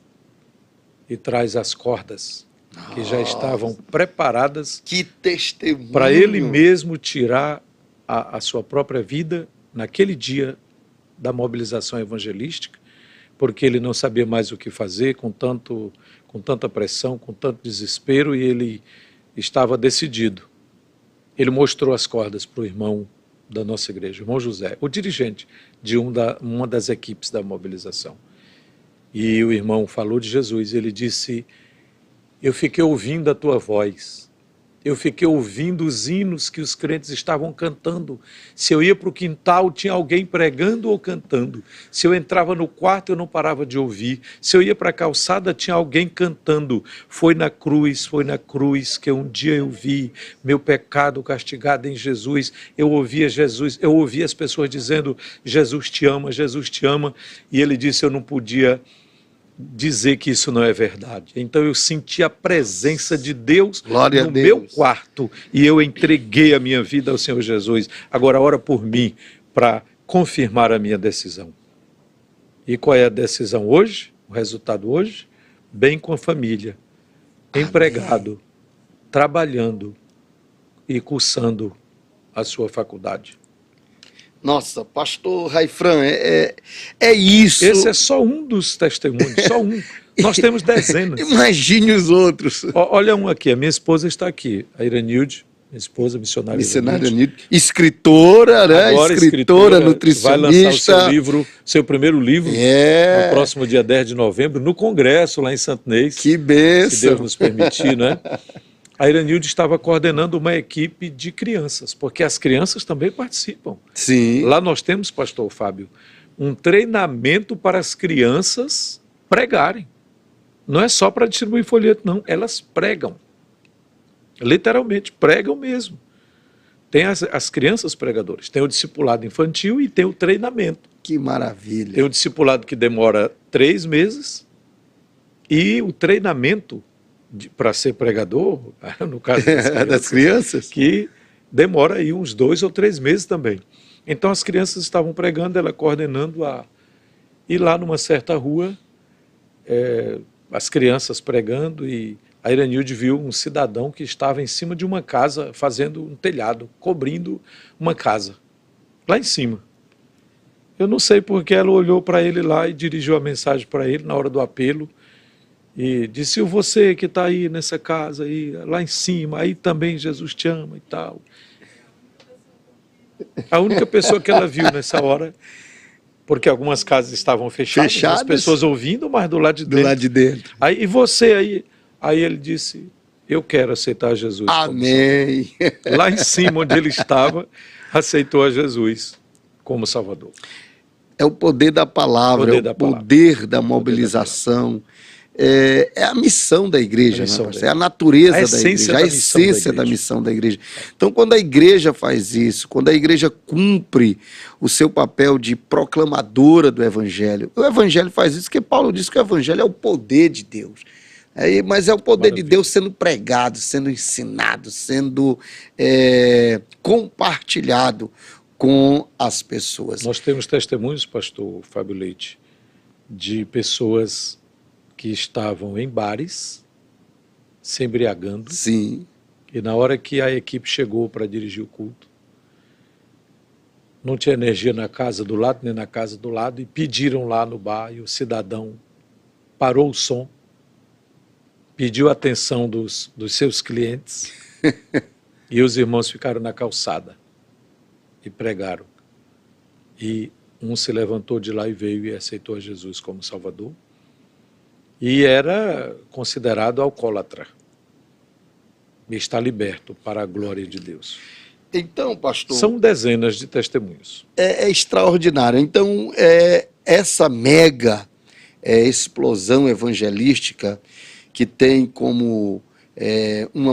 e traz as cordas que já estavam preparadas Que testemunho! para ele mesmo tirar a sua própria vida naquele dia da mobilização evangelística, porque ele não sabia mais o que fazer, com tanta pressão, com tanto desespero, e ele estava decidido. Ele mostrou as cordas para o irmão da nossa igreja, o irmão José, o dirigente de uma das equipes da mobilização. E o irmão falou de Jesus, ele disse: eu fiquei ouvindo a tua voz, eu fiquei ouvindo os hinos que os crentes estavam cantando. Se eu ia para o quintal, tinha alguém pregando ou cantando. Se eu entrava no quarto, eu não parava de ouvir. Se eu ia para a calçada, tinha alguém cantando. Foi na cruz que um dia eu vi meu pecado castigado em Jesus. Eu ouvia Jesus, eu ouvia as pessoas dizendo: Jesus te ama, Jesus te ama. E ele disse: eu não podia dizer que isso não é verdade. Então eu senti a presença de Deus no meu quarto e eu entreguei a minha vida ao Senhor Jesus. Agora ora por mim para confirmar a minha decisão. E qual é a decisão hoje? O resultado hoje? Bem com a família, empregado, trabalhando e cursando a sua faculdade. Nossa, pastor Raifran, é isso. Esse é só um dos testemunhos, só um. Nós temos dezenas. Imagine os outros. Olha um aqui, a minha esposa está aqui, a Iranilde, minha esposa, missionária Iranilde. Escritora, né? Agora, escritora, nutricionista. Vai lançar seu primeiro livro, no próximo dia 10 de novembro, no Congresso, lá em Santo Inês. Que bênção. Se Deus nos permitir, né? A Iranilde estava coordenando uma equipe de crianças, porque as crianças também participam. Sim. Lá nós temos, pastor Fábio, um treinamento para as crianças pregarem. Não é só para distribuir folheto, não. Elas pregam. Literalmente, pregam mesmo. Tem as crianças pregadoras, tem o discipulado infantil e tem o treinamento. Que maravilha. Tem o discipulado que demora 3 meses e o treinamento para ser pregador, no caso das crianças, que demora aí uns 2 ou 3 meses também. Então as crianças estavam pregando, ela coordenando e lá numa certa rua, as crianças pregando, e a Iranilde viu um cidadão que estava em cima de uma casa, fazendo um telhado, cobrindo uma casa, lá em cima. Eu não sei porque ela olhou para ele lá e dirigiu a mensagem para ele na hora do apelo, e disse: você que está aí nessa casa, aí, lá em cima, aí também Jesus te ama e tal. A única pessoa que ela viu nessa hora, porque algumas casas estavam fechadas, as pessoas ouvindo, mas do lado de dentro. Do lado de dentro. Aí, e você aí? Aí ele disse: eu quero aceitar Jesus. Amém. Lá em cima, onde ele estava, aceitou a Jesus como Salvador. É o poder da palavra, é o poder da mobilização. É a missão da igreja, é a natureza da igreja, a essência da missão da igreja. Então, quando a igreja faz isso, quando a igreja cumpre o seu papel de proclamadora do evangelho, o evangelho faz isso, porque Paulo diz que o evangelho é o poder de Deus. Mas é o poder de Deus sendo pregado, sendo ensinado, sendo compartilhado com as pessoas. Nós temos testemunhos, pastor Fábio Leite, de pessoas que estavam em bares, se embriagando. Sim. E na hora que a equipe chegou para dirigir o culto, não tinha energia na casa do lado, nem na casa do lado, e pediram lá no bar, e o cidadão parou o som, pediu a atenção dos seus clientes, e os irmãos ficaram na calçada e pregaram. E um se levantou de lá e veio e aceitou a Jesus como Salvador. E era considerado alcoólatra. E está liberto para a glória de Deus. Então, pastor... São dezenas de testemunhos. É extraordinário. Então, essa mega explosão evangelística que tem como uma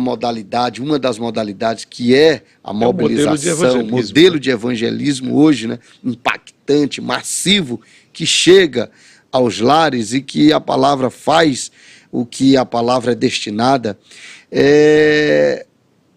das modalidades que é a mobilização, modelo de evangelismo hoje, né, impactante, massivo, que chega aos lares e que a palavra faz o que a palavra é destinada.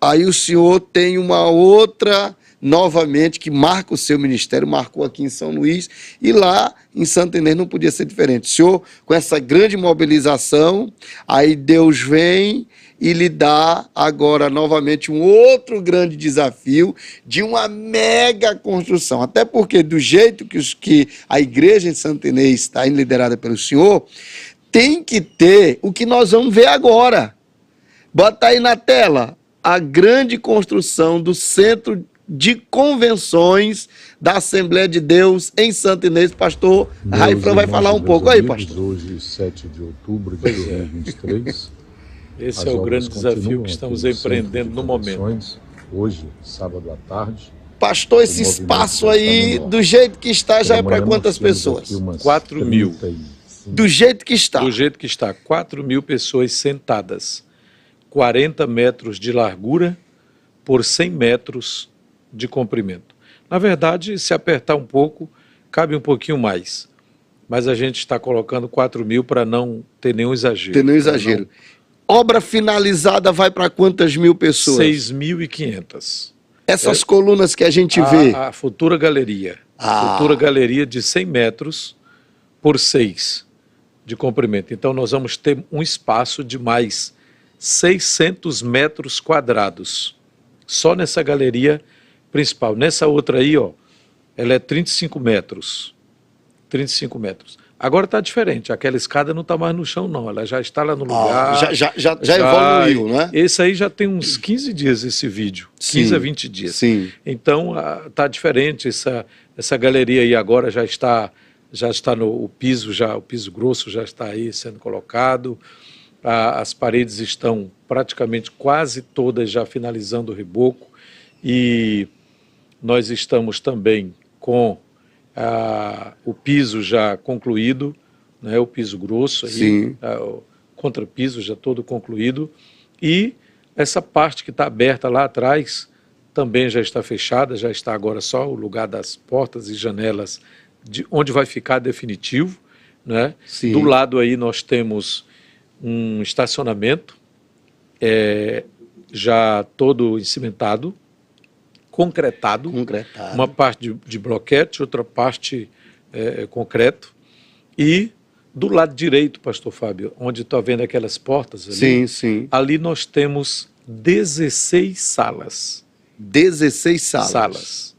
Aí o senhor tem uma outra novamente, que marca o seu ministério, marcou aqui em São Luís, e lá em Santa Inês não podia ser diferente. O senhor, com essa grande mobilização, aí Deus vem e lhe dá agora novamente um outro grande desafio de uma mega construção. Até porque do jeito que a igreja em Santa Inês está liderada pelo senhor, tem que ter o que nós vamos ver agora. Bota aí na tela a grande construção do Centro de Convenções da Assembleia de Deus em Santa Inês. Pastor Raifran vai falar um pouco aí, pastor. Hoje, 7 de outubro de 2023. Esse é o grande desafio que estamos empreendendo no momento. Hoje, sábado à tarde. Pastor, esse espaço aí, do jeito que está, já é para quantas pessoas? 4.000. Do jeito que está. Do jeito que está, 4.000 pessoas sentadas. 40 metros de largura por 100 metros de comprimento. Na verdade, se apertar um pouco, cabe um pouquinho mais. Mas a gente está colocando 4.000 para não ter nenhum exagero. Ter nenhum exagero. Obra finalizada vai para quantas mil pessoas? 6.500. Essas colunas que a gente vê. A futura galeria. A futura galeria de 100 metros por 6 de comprimento. Então nós vamos ter um espaço de mais 600 metros quadrados. Só nessa galeria principal. Nessa outra aí, ó, ela é 35 metros. 35 metros. Agora está diferente, aquela escada não está mais no chão, não. Ela já está lá no lugar. Já evoluiu, né? Esse aí já tem uns 15 dias, esse vídeo. Sim, 15 a 20 dias. Sim. Então, está diferente. Essa galeria aí agora já está no piso, o piso grosso já está aí sendo colocado. As paredes estão praticamente quase todas já finalizando o reboco. E nós estamos também com o piso já concluído, né, o piso grosso, aí, o contrapiso já todo concluído, e essa parte que está aberta lá atrás também já está fechada, já está agora só o lugar das portas e janelas onde vai ficar definitivo, né? Do lado aí nós temos um estacionamento já todo encimentado, concretado, uma parte de bloquete, outra parte concreto, e do lado direito, pastor Fábio, onde está vendo aquelas portas ali, ali nós temos 16 salas. 16 salas.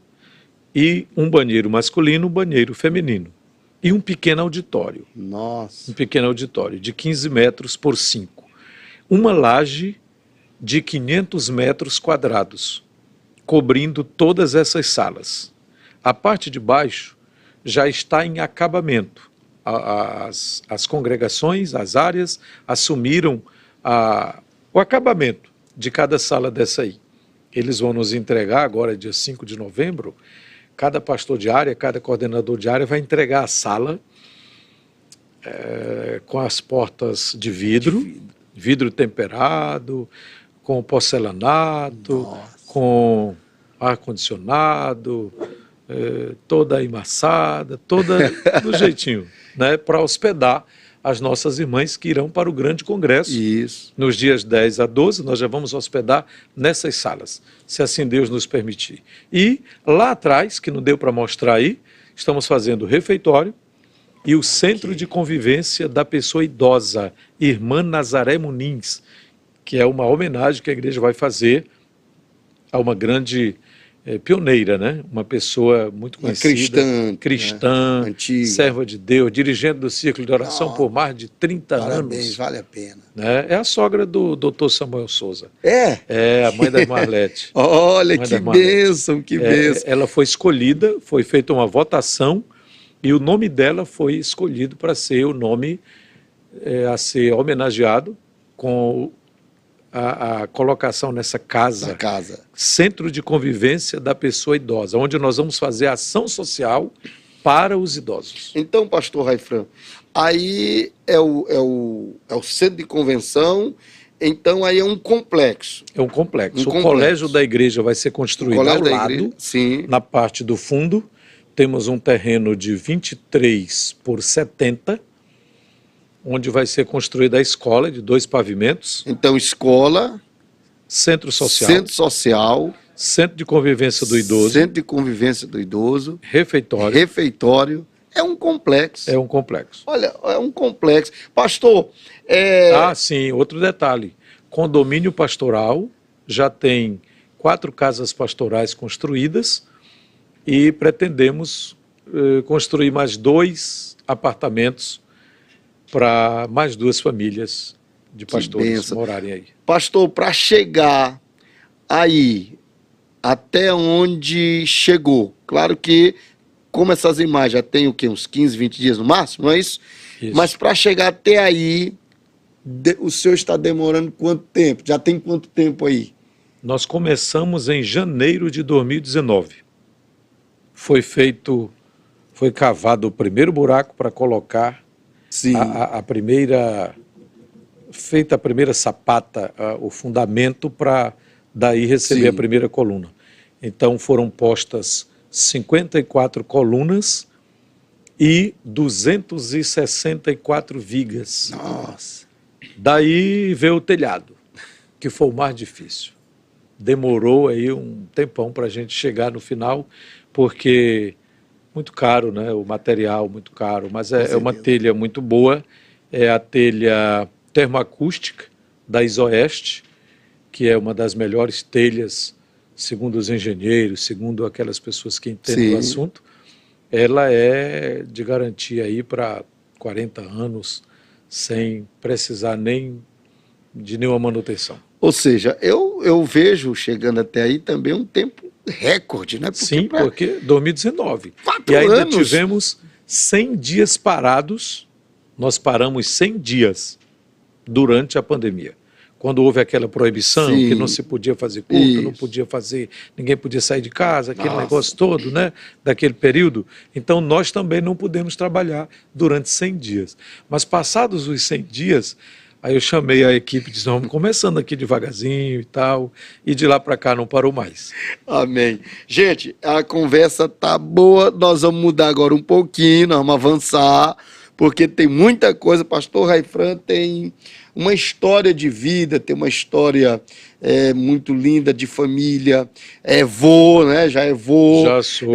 E um banheiro masculino, um banheiro feminino. E um pequeno auditório. Nossa. Um pequeno auditório de 15 metros por 5. Uma laje de 500 metros quadrados, cobrindo todas essas salas. A parte de baixo já está em acabamento. As congregações, as áreas, assumiram o acabamento de cada sala dessa aí. Eles vão nos entregar agora, dia 5 de novembro, cada pastor de área, cada coordenador de área vai entregar a sala com as portas de vidro temperado, com porcelanato, com ar-condicionado, toda emassada, toda do jeitinho, né, para hospedar as nossas irmãs que irão para o grande congresso. Isso. Nos dias 10 a 12, nós já vamos hospedar nessas salas, se assim Deus nos permitir. E lá atrás, que não deu para mostrar aí, estamos fazendo o refeitório e o centro de convivência da pessoa idosa, Irmã Nazaré Muniz, que é uma homenagem que a igreja vai fazer a uma grande pioneira, né? Uma pessoa muito conhecida, cristã, né? Antiga, serva de Deus, dirigente do Círculo de Oração por mais de 30 anos. Vale a pena. Né? É a sogra do Dr. Samuel Souza. É a mãe da Marlete. Olha, que bênção, que bênção. Ela foi escolhida, foi feita uma votação e o nome dela foi escolhido para ser o nome a ser homenageado com a colocação nessa casa, Centro de Convivência da Pessoa Idosa, onde nós vamos fazer ação social para os idosos. Então, pastor Raifran, aí é o centro de convenção, então aí é um complexo. É um complexo. O colégio da igreja vai ser construído ao lado, na parte do fundo. Temos um terreno de 23 por 70, onde vai ser construída a escola de 2 pavimentos. Então, escola, centro social, Centro de Convivência do Idoso. Centro de Convivência do Idoso. Refeitório. Refeitório. É um complexo. É um complexo. Olha, é um complexo. Pastor, Ah, sim, outro detalhe. Condomínio pastoral, já tem 4 casas pastorais construídas e pretendemos construir mais 2 apartamentos para mais 2 famílias de pastores morarem aí. Pastor, para chegar aí, até onde chegou, claro que, como essas imagens já tem o quê? Uns 15, 20 dias no máximo, não é isso? Isso. Mas para chegar até aí, o senhor está demorando quanto tempo? Já tem quanto tempo aí? Nós começamos em janeiro de 2019. Foi cavado o primeiro buraco para colocar Sim. feita a primeira sapata, o fundamento para daí receber Sim. a primeira coluna. Então foram postas 54 colunas e 264 vigas. Nossa. Daí veio o telhado, que foi o mais difícil. Demorou aí um tempão para a gente chegar no final, porque muito caro, né? O material muito caro, mas é uma telha muito boa, é a telha termoacústica da Isoeste, que é uma das melhores telhas, segundo os engenheiros, segundo aquelas pessoas que entendem Sim. do assunto. Ela é de garantia aí para 40 anos, sem precisar nem de nenhuma manutenção. Ou seja, eu vejo chegando até aí também um tempo recorde, né? Porque Sim, porque 2019. 4 E ainda anos. tivemos 100 dias parados, nós paramos 100 dias durante a pandemia. Quando houve aquela proibição, Sim. que não se podia fazer culto, Isso. não podia fazer, ninguém podia sair de casa, aquele Nossa. negócio todo, né, daquele período. Então nós também não pudemos trabalhar durante 100 dias. Mas passados os 100 dias, aí eu chamei a equipe e disse, vamos começando aqui devagarzinho e tal, e de lá para cá não parou mais. Amém. Gente, a conversa tá boa, nós vamos mudar agora um pouquinho, nós vamos avançar, porque tem muita coisa. Pastor Raifran tem uma história de vida, tem uma história muito linda de família, vô, né? Já é vô. Já sou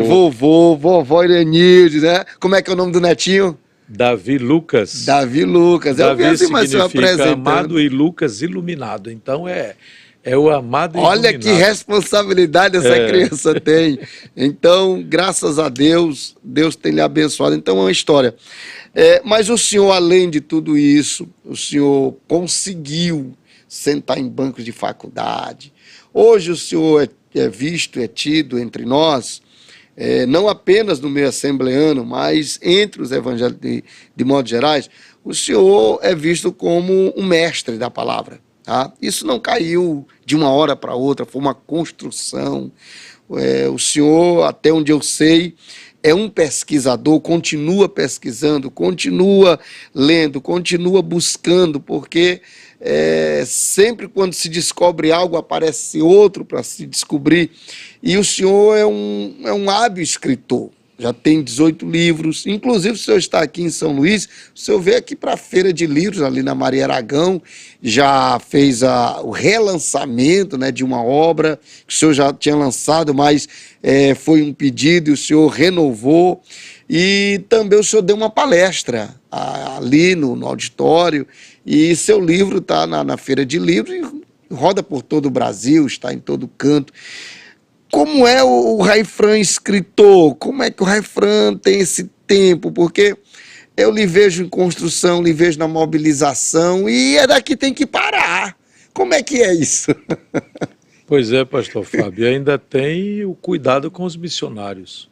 vovô, vovó Irenilde, né? Como é que é o nome do netinho? Davi Lucas. Davi Lucas. Eu vi Davi assim, mas eu significa apresentando. amado e Lucas iluminado. Então é o amado e Olha iluminado. que responsabilidade essa criança tem. Então, graças a Deus, Deus tem lhe abençoado. Então é uma história. Mas o senhor, além de tudo isso, o senhor conseguiu sentar em bancos de faculdade. Hoje o senhor é visto, é tido entre nós, não apenas no meio assembleano, mas entre os evangélicos de modo gerais, o senhor é visto como um mestre da palavra. Tá? Isso não caiu de uma hora para outra, foi uma construção. O senhor, até onde eu sei, é um pesquisador, continua pesquisando, continua lendo, continua buscando, porque sempre quando se descobre algo, aparece outro para se descobrir. E o senhor é um hábil escritor. Já tem 18 livros, inclusive o senhor está aqui em São Luís, o senhor veio aqui para a Feira de Livros, ali na Maria Aragão, já fez o relançamento, né, de uma obra que o senhor já tinha lançado, mas foi um pedido e o senhor renovou, e também o senhor deu uma palestra ali no auditório, e seu livro está na Feira de Livros e roda por todo o Brasil, está em todo canto. Como é o Raifran escritor? Como é que o Raifran tem esse tempo? Porque eu lhe vejo em construção, lhe vejo na mobilização e daqui tem que parar. Como é que é isso? Pois é, pastor Fábio, e ainda tem o cuidado com os missionários.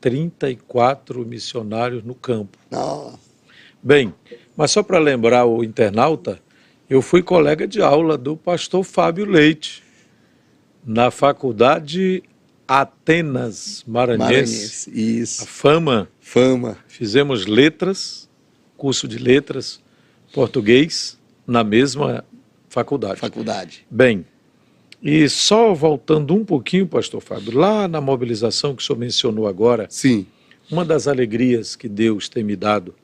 34 missionários no campo. Não. Bem, mas só para lembrar o internauta, eu fui colega de aula do pastor Fábio Leite, na faculdade Atenas Maranhense, isso. a Fama. Fama. Fizemos letras, curso de letras, português, na mesma faculdade. Bem, e só voltando um pouquinho, pastor Fábio, lá na mobilização que o senhor mencionou agora, Sim. uma das alegrias que Deus tem me dado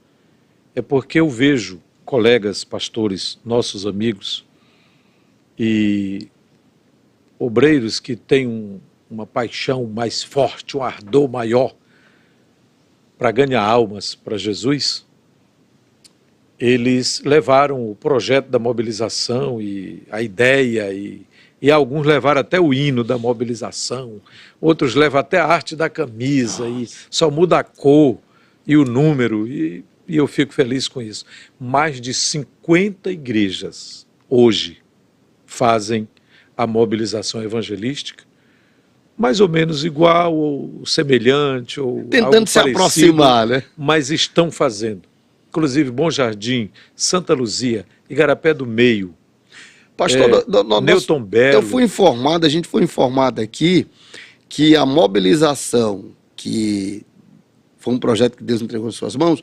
é porque eu vejo colegas, pastores, nossos amigos, e obreiros que têm uma paixão mais forte, um ardor maior para ganhar almas para Jesus, eles levaram o projeto da mobilização e a ideia, e alguns levaram até o hino da mobilização, outros levam até a arte da camisa, e só muda a cor e o número, e eu fico feliz com isso. Mais de 50 igrejas hoje fazem a mobilização evangelística, mais ou menos igual ou semelhante, ou Tentando algo se parecido, aproximar, né? mas estão fazendo. Inclusive Bom Jardim, Santa Luzia, Igarapé do Meio, Pastor, Newton Belo. a gente foi informado aqui que a mobilização, que foi um projeto que Deus entregou em suas mãos,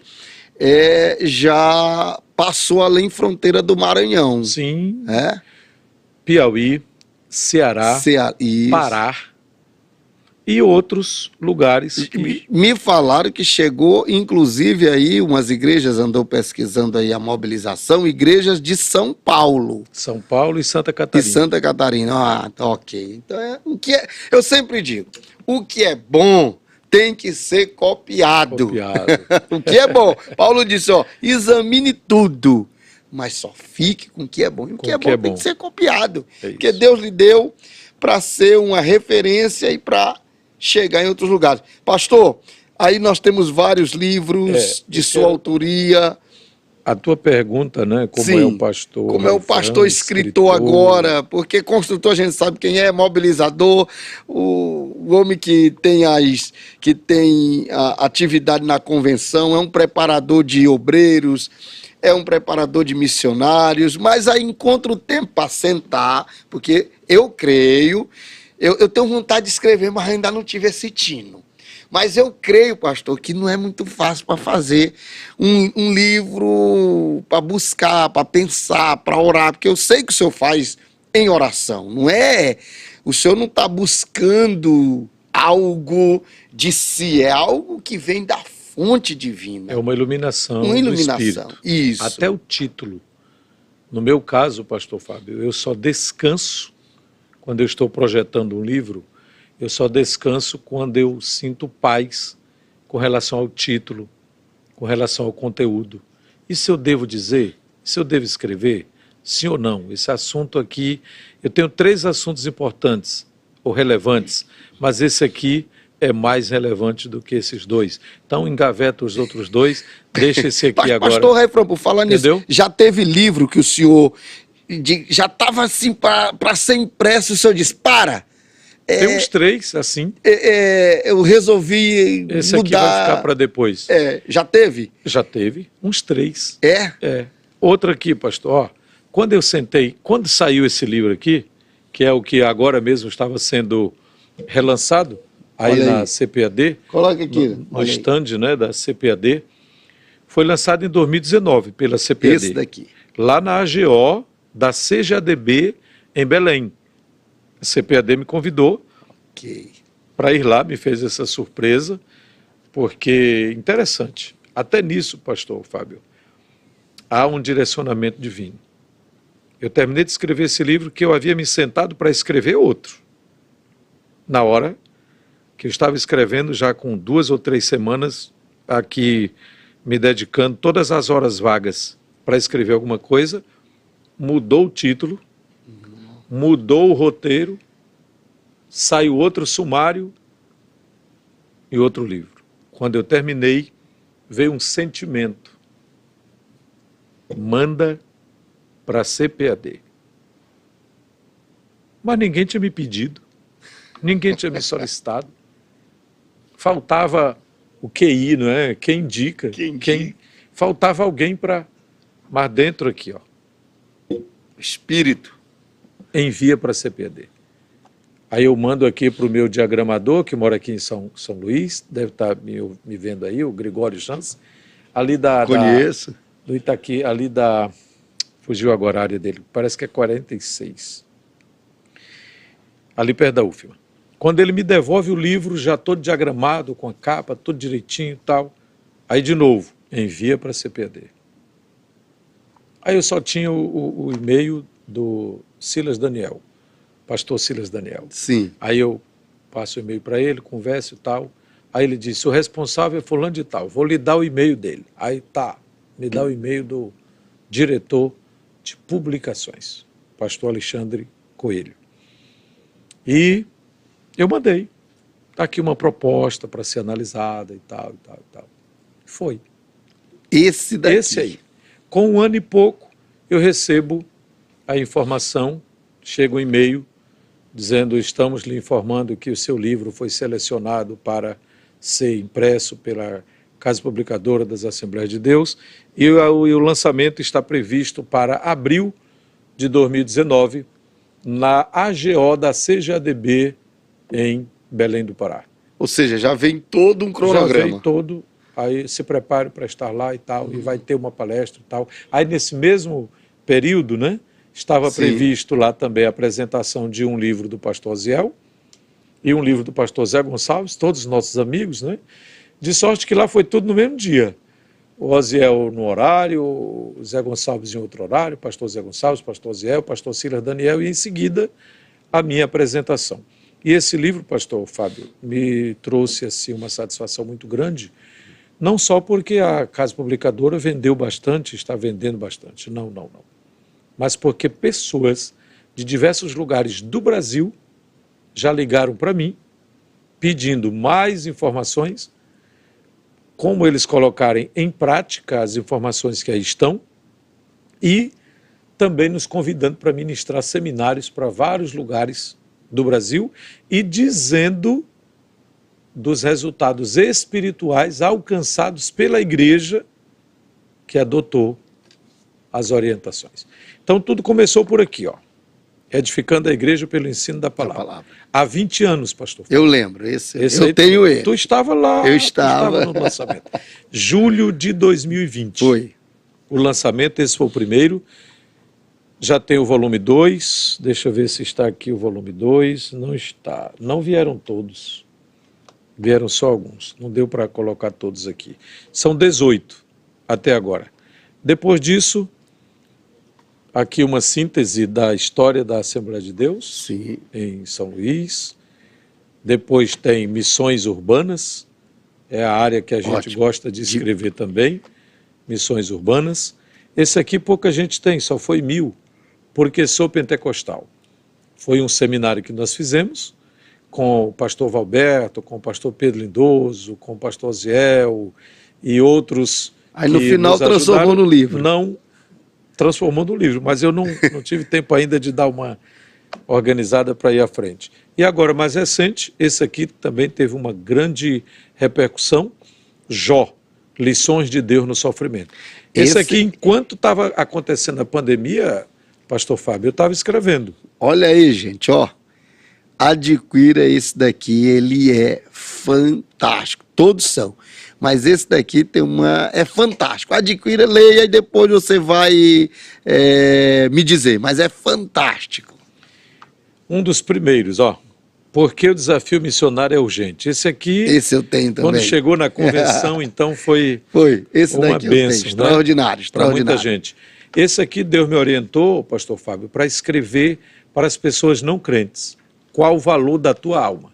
já passou além fronteira do Maranhão. Sim, É? Piauí, Ceará, Isso. Pará e outros lugares que... Me falaram que chegou, inclusive, aí, umas igrejas, andou pesquisando aí a mobilização, igrejas de São Paulo. São Paulo e Santa De Catarina. Santa Catarina. Ah, tá, ok. Então, eu sempre digo, o que é bom tem que ser copiado. O que é bom. Paulo disse, ó, examine tudo, mas só fique com o que é bom. E o que é bom tem que ser copiado. Porque Deus lhe deu para ser uma referência e para chegar em outros lugares. Pastor, aí nós temos vários livros de sua autoria. A tua pergunta, né? Como Sim, é o pastor? Como é o pastor escritor agora, porque construtor a gente sabe quem é, mobilizador, o homem que tem a atividade na convenção, é um preparador de obreiros, é um preparador de missionários, mas aí encontra o tempo para sentar, porque eu creio, eu tenho vontade de escrever, mas ainda não tive esse tino. Mas eu creio, pastor, que não é muito fácil para fazer um livro, para buscar, para pensar, para orar, porque eu sei que o senhor faz em oração, não é? O senhor não está buscando algo de si, é algo que vem da fonte divina. É uma iluminação, do Espírito. Isso. Até o título. No meu caso, pastor Fábio, eu só descanso quando eu estou projetando um livro. Eu só descanso quando eu sinto paz com relação ao título, com relação ao conteúdo. Isso eu devo dizer? Isso eu devo escrever? Sim ou não? Esse assunto aqui, eu tenho 3 assuntos importantes ou relevantes, mas esse aqui é mais relevante do que esses 2. Então engaveta os outros 2, deixa esse aqui agora. Pastor Refrão, por falar nisso, já teve livro que o senhor já estava assim para ser impresso, o senhor disse, para. Tem uns 3, assim. Eu resolvi Esse mudar. aqui vai ficar para depois. Já teve? Já teve, uns 3. É? Outra aqui, pastor. Ó, quando eu sentei, quando saiu esse livro aqui, que é o que agora mesmo estava sendo relançado, aí na CPAD, coloca aqui, no stand, né, da CPAD, foi lançado em 2019 pela CPAD. Esse daqui. Lá na AGO da CGADB em Belém. A CPAD me convidou para ir lá, me fez essa surpresa, porque interessante. Até nisso, pastor Fábio, há um direcionamento divino. Eu terminei de escrever esse livro que eu havia me sentado para escrever outro. Na hora que eu estava escrevendo, já com 2 ou 3 semanas, aqui me dedicando todas as horas vagas para escrever alguma coisa, mudou o título, mudou o roteiro, saiu outro sumário e outro livro. Quando eu terminei, veio um sentimento. Manda para a CPAD. Mas ninguém tinha me pedido, ninguém tinha me solicitado. Faltava o QI, não é? Quem indica? Faltava alguém para... Mas dentro aqui, ó. Espírito. Envia para a CPAD. Aí eu mando aqui para o meu diagramador, que mora aqui em São Luís, deve estar me vendo aí, o Gregório Chance, ali Conheço. Do Itaqui, ali da... Fugiu agora a área dele, parece que é 46. Ali perto da UFMA. Quando ele me devolve o livro, já todo diagramado, com a capa, tudo direitinho e tal, aí de novo, envia para a CPAD. Aí eu só tinha o e-mail do Silas Daniel. pastor Silas Daniel. Sim. Aí eu passo o e-mail para ele, converso e tal. Aí ele disse, o responsável é fulano de tal, vou lhe dar o e-mail dele. Aí tá, me dá o e-mail do diretor de publicações, pastor Alexandre Coelho. E eu mandei. Está aqui uma proposta para ser analisada e tal, e tal, e tal. Foi. Esse daqui. Esse aí. Com 1 ano e pouco, eu recebo a informação, chega um e-mail dizendo, estamos lhe informando que o seu livro foi selecionado para ser impresso pela Casa Publicadora das Assembleias de Deus e o lançamento está previsto para abril de 2019 na AGO da CGADB em Belém do Pará. Ou seja, já vem todo um cronograma. Já vem todo, aí se prepare para estar lá e tal, e vai ter uma palestra e tal. Aí nesse mesmo período, né, estava previsto lá também a apresentação de um livro do pastor Oziel e um livro do pastor Zé Gonçalves, todos nossos amigos, né? De sorte que lá foi tudo no mesmo dia. O Oziel no horário, o Zé Gonçalves em outro horário, o pastor Zé Gonçalves, o pastor Oziel, o pastor Silas Daniel e em seguida a minha apresentação. E esse livro, pastor Fábio, me trouxe assim uma satisfação muito grande, não só porque a Casa Publicadora vendeu bastante, está vendendo bastante, não. Mas porque pessoas de diversos lugares do Brasil já ligaram para mim, pedindo mais informações, como eles colocarem em prática as informações que aí estão, e também nos convidando para ministrar seminários para vários lugares do Brasil e dizendo dos resultados espirituais alcançados pela igreja que adotou as orientações. Então tudo começou por aqui, ó. Edificando a igreja pelo ensino da palavra. Há 20 anos, pastor. Eu lembro, esse eu aí, tenho ele. Tu estava lá. Eu estava. Tu estava no lançamento. Julho de 2020. Foi. O lançamento, esse foi o primeiro. Já tem o volume 2, deixa eu ver se está aqui o volume 2. Não está. Não vieram todos. Vieram só alguns. Não deu para colocar todos aqui. São 18 até agora. Depois disso, aqui uma síntese da história da Assembleia de Deus, Sim. Em São Luís. Depois tem Missões Urbanas, é a área que a gente Ótimo. gosta de escrever também, Missões Urbanas. Esse aqui pouca gente tem, só foi 1000, porque sou pentecostal. Foi um seminário que nós fizemos com o pastor Valberto, com o pastor Pedro Lindoso, com o pastor Oziel e outros. Aí no final transformou no livro. Não transformou no livro, mas eu não tive tempo ainda de dar uma organizada para ir à frente. E agora, mais recente, esse aqui também teve uma grande repercussão, Jó, Lições de Deus no Sofrimento. Esse aqui, enquanto estava acontecendo a pandemia, pastor Fábio, eu estava escrevendo. Olha aí, gente, ó. Adquira esse daqui, ele é fantástico. Todos são. Mas esse daqui tem é fantástico. Adquira, leia e depois você vai me dizer. Mas é fantástico. Um dos primeiros, ó. Porque o desafio missionário é urgente. Esse aqui, esse eu tenho também. Quando chegou na convenção, então foi esse uma daqui bênção, eu tenho. Extraordinário, né? extraordinário. Para muita gente. Esse aqui Deus me orientou, pastor Fábio, para escrever para as pessoas não crentes. Qual o valor da tua alma?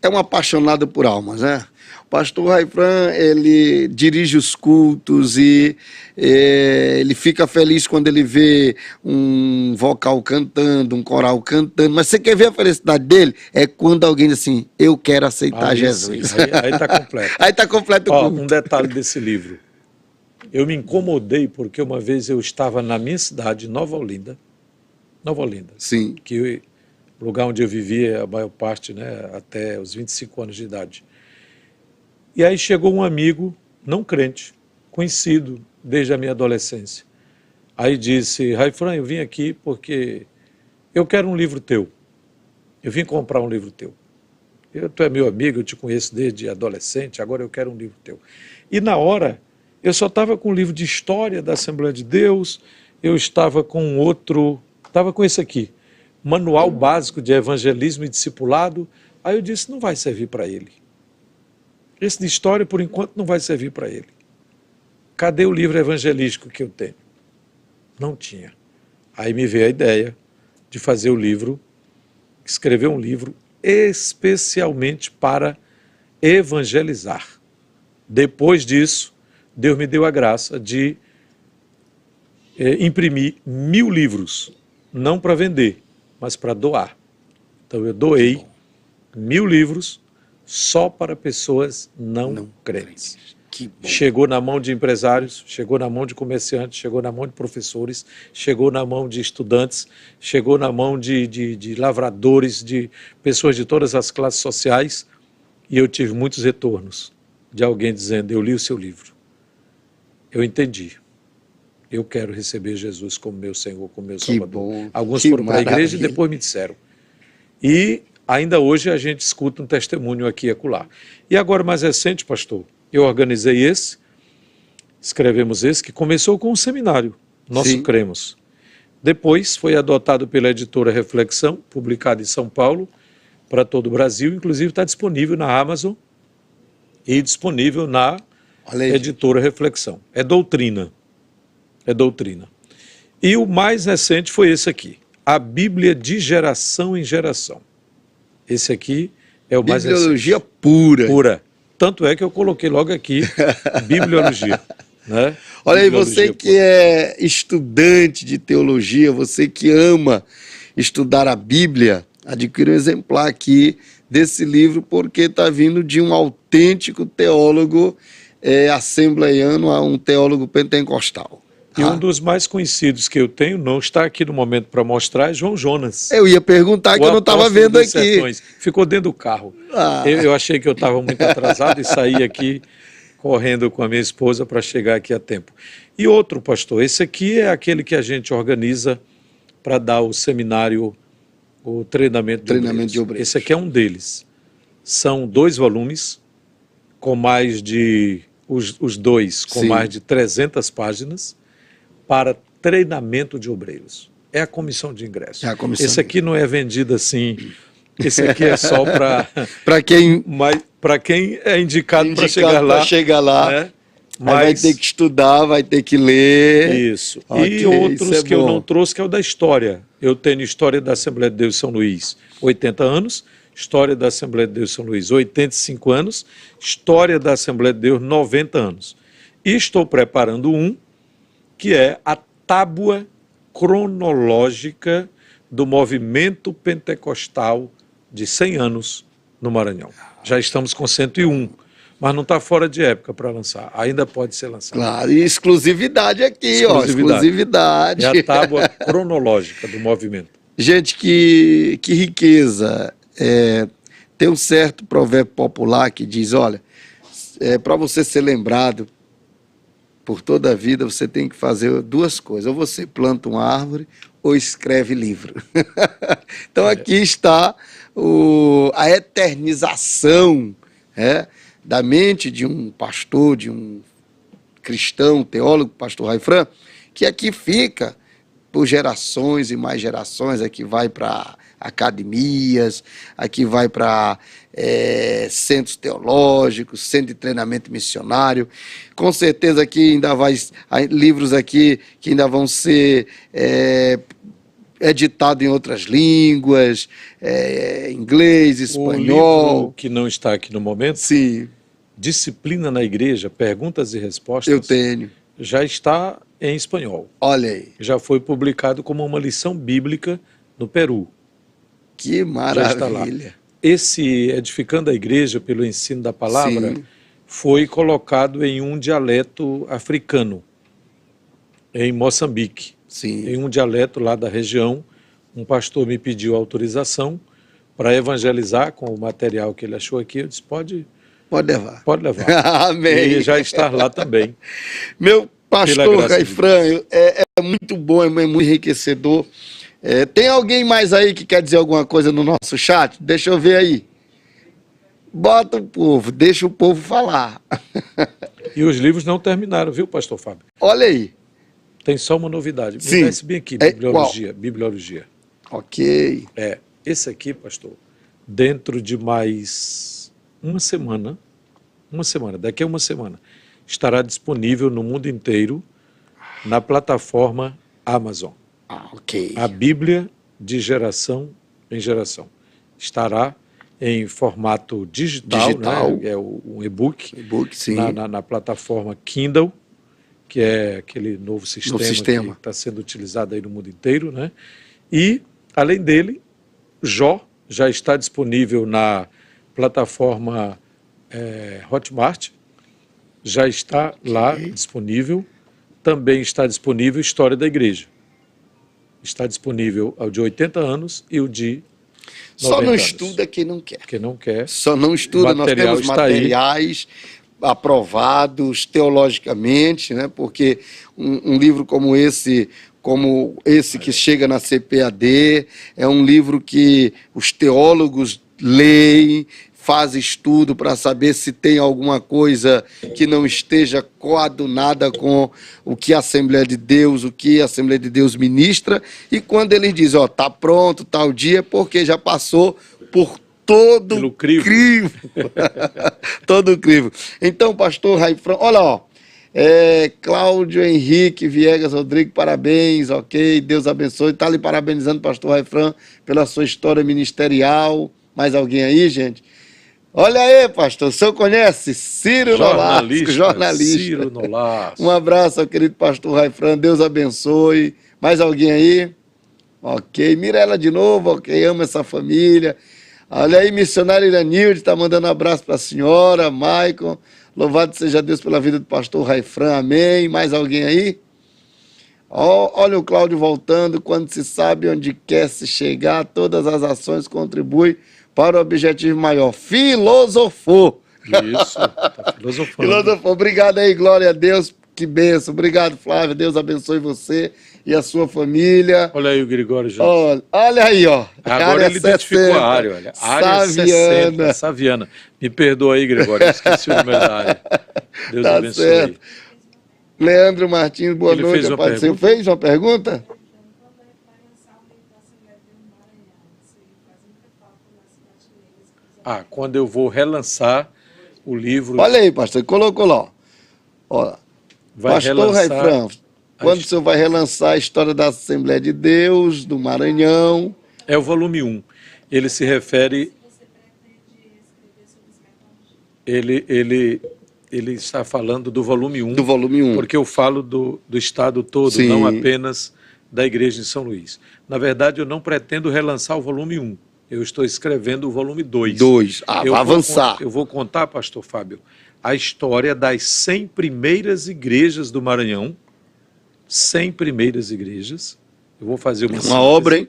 É um apaixonado por almas, né? O pastor Raifran, ele dirige os cultos e ele fica feliz quando ele vê um vocal cantando, um coral cantando, mas você quer ver a felicidade dele? É quando alguém diz assim, eu quero aceitar Jesus. Aí está completo. Aí está completo o culto. Um detalhe desse livro. Eu me incomodei porque uma vez eu estava na minha cidade, Nova Olinda, Sim. Que lugar onde eu vivia a maior parte, né, até os 25 anos de idade. E aí chegou um amigo, não crente, conhecido desde a minha adolescência. Aí disse, Raifran, eu vim aqui porque eu quero um livro teu. Eu vim comprar um livro teu. Tu é meu amigo, eu te conheço desde adolescente, agora eu quero um livro teu. E na hora, eu só estava com um livro de história da Assembleia de Deus, eu estava com outro, estava com esse aqui, Manual Básico de Evangelismo e Discipulado. Aí eu disse, não vai servir para ele. Esse de história, por enquanto, não vai servir para ele. Cadê o livro evangelístico que eu tenho? Não tinha. Aí me veio a ideia de fazer o livro escrever um livro especialmente para evangelizar. Depois disso, Deus me deu a graça de imprimir 1000 livros, não para vender, mas para doar. Então eu doei 1000 livros só para pessoas não crentes. Que bom. Chegou na mão de empresários, chegou na mão de comerciantes, chegou na mão de professores, chegou na mão de estudantes, chegou na mão de lavradores, de pessoas de todas as classes sociais, e eu tive muitos retornos de alguém dizendo: eu li o seu livro, eu entendi, eu quero receber Jesus como meu Senhor, como meu Salvador. Bom, alguns que foram para a igreja e maravilha. depois me disseram. E ainda hoje a gente escuta um testemunho aqui e acolá. E agora, mais recente, pastor, eu organizei escrevemos esse, que começou com um seminário, Nosso Sim. Cremos. Depois foi adotado pela editora Reflexão, publicado em São Paulo, para todo o Brasil, inclusive está disponível na Amazon e disponível na Olha aí. editora Reflexão. É doutrina. É doutrina. E o mais recente foi esse aqui, A Bíblia de Geração em Geração. Esse aqui é o mais recente. Bibliologia pura. Pura. Tanto é que eu coloquei logo aqui, bibliologia. Né? Olha aí, Bibliologia você pura. que é estudante de teologia, você que ama estudar a Bíblia, adquira um exemplar aqui desse livro, porque está vindo de um autêntico teólogo assembleiano, um teólogo pentecostal. E um dos mais conhecidos que eu tenho, não está aqui no momento para mostrar, é João Jonas. Eu ia perguntar que eu não estava apóstolo vendo dos aqui. sertões. Ficou dentro do carro. Eu achei que eu estava muito atrasado e saí aqui correndo com a minha esposa para chegar aqui a tempo. E outro, pastor, esse aqui é aquele que a gente organiza para dar o seminário, o treinamento de obreiros. Esse aqui é um deles. São 2 volumes, com mais de, os dois, com Sim. mais de 300 páginas, para treinamento de obreiros. É a comissão de ingresso. É a comissão Esse aqui não é vendido assim, esse aqui é só para Para quem é indicado para chegar lá. Né? Mas vai ter que estudar, vai ter que ler. Isso. Ok, E outros isso é que eu bom. não trouxe, que é o da história. Eu tenho História da Assembleia de Deus de São Luís, 80 anos. História da Assembleia de Deus de São Luís, 85 anos. História da Assembleia de Deus, 90 anos. E estou preparando um, que é a tábua cronológica do movimento pentecostal de 100 anos no Maranhão. Já estamos com 101, mas não está fora de época para lançar. Ainda pode ser lançado. Claro, e exclusividade aqui, exclusividade. É a tábua cronológica do movimento. Gente, que riqueza. Tem um certo provérbio popular que diz, olha, para você ser lembrado por toda a vida, você tem que fazer 2 coisas. Ou você planta uma árvore, ou escreve livro. Então aqui está a eternização da mente de um pastor, de um cristão, teólogo, pastor Raifran, que aqui fica por gerações e mais gerações, aqui vai para academias, aqui vai para centros teológicos, centro de treinamento missionário. Com certeza aqui ainda vai livros aqui que ainda vão ser editados em outras línguas, inglês, espanhol. O livro que não está aqui no momento, Sim, Disciplina na Igreja, Perguntas e Respostas, eu tenho. já está em espanhol. Olha aí, Já foi publicado como uma lição bíblica no Peru. que Já está lá. maravilha. Esse Edificando a Igreja pelo Ensino da Palavra Sim. foi colocado em um dialeto africano, em Moçambique. Sim. Em um dialeto lá da região, um pastor me pediu autorização para evangelizar com o material que ele achou aqui. Eu disse, pode Pode levar. levar. Amém. E já está lá também. Meu Pela pastor graça de Raifran, é muito bom, é muito enriquecedor. Tem alguém mais aí que quer dizer alguma coisa no nosso chat? Deixa eu ver aí. Bota o povo, deixa o povo falar. E os livros não terminaram, viu, pastor Fábio? Olha aí. Tem só uma novidade. Sim. Me dá esse bem aqui, bibliologia. Ok. Esse aqui, pastor, dentro de mais uma semana, daqui a uma semana, estará disponível no mundo inteiro na plataforma Amazon. Ok. A Bíblia de Geração em geração. Estará em formato digital. Né? É um e-book, sim. Na plataforma Kindle, que é aquele novo sistema que está sendo utilizado aí no mundo inteiro, né? E, além dele, Jó já está disponível na plataforma Hotmart, já está lá disponível. Também está disponível História da Igreja. Está disponível o de 80 anos e o de 90 Só não anos. estuda quem não quer. Quem não quer. Só não estuda, nós temos materiais aprovados teologicamente, né? Porque um livro como esse que chega na CPAD, é um livro que os teólogos leem, fazem estudo para saber se tem alguma coisa que não esteja coadunada com o que a Assembleia de Deus ministra, e quando ele diz, tá pronto, tal dia, porque já passou por todo o crivo. Todo o crivo. Então, pastor Raifran, olha, Cláudio Henrique Viegas Rodrigues, parabéns, ok, Deus abençoe. Está lhe parabenizando, pastor Raifran, pela sua história ministerial. Mais alguém aí, gente? Olha aí, pastor, o senhor conhece Ciro Nolasco, jornalista. Ciro Nolasco. Um abraço ao querido pastor Raifran, Deus abençoe. Mais alguém aí? Ok, Mirela de novo, ok, amo essa família. Olha aí, missionário Iranilde, está mandando um abraço para a senhora, Maicon. Louvado seja Deus pela vida do pastor Raifran, amém. Mais alguém aí? Olha o Cláudio voltando, quando se sabe onde quer se chegar, todas as ações contribuem para o objetivo maior. Filosofou. Isso, está filosofando. Filosofou. Obrigado aí, glória a Deus, que bênção. Obrigado, Flávio, Deus abençoe você e a sua família. Olha aí o Gregório Jansen. Olha aí, ó. Agora ele identificou a área, olha. Área 60, Saviana. Me perdoa aí, Gregório, esqueci o número da área. Deus abençoe. Certo. Leandro Martins, boa noite. Você fez uma pergunta? Quando eu vou relançar o livro... Olha aí, pastor, colocou lá. Ó, pastor Raifran, quando o senhor vai relançar a história da Assembleia de Deus, do Maranhão? É o volume 1. Ele se refere... Ele está falando do volume 1. Do volume 1. Porque eu falo do estado todo, sim, não apenas da Igreja de São Luís. Na verdade, eu não pretendo relançar o volume 1. Eu estou escrevendo o volume 2. Vai avançar. Eu vou contar, pastor Fábio, a história das 100 primeiras igrejas do Maranhão. 100 primeiras igrejas. Eu vou fazer uma obra, hein?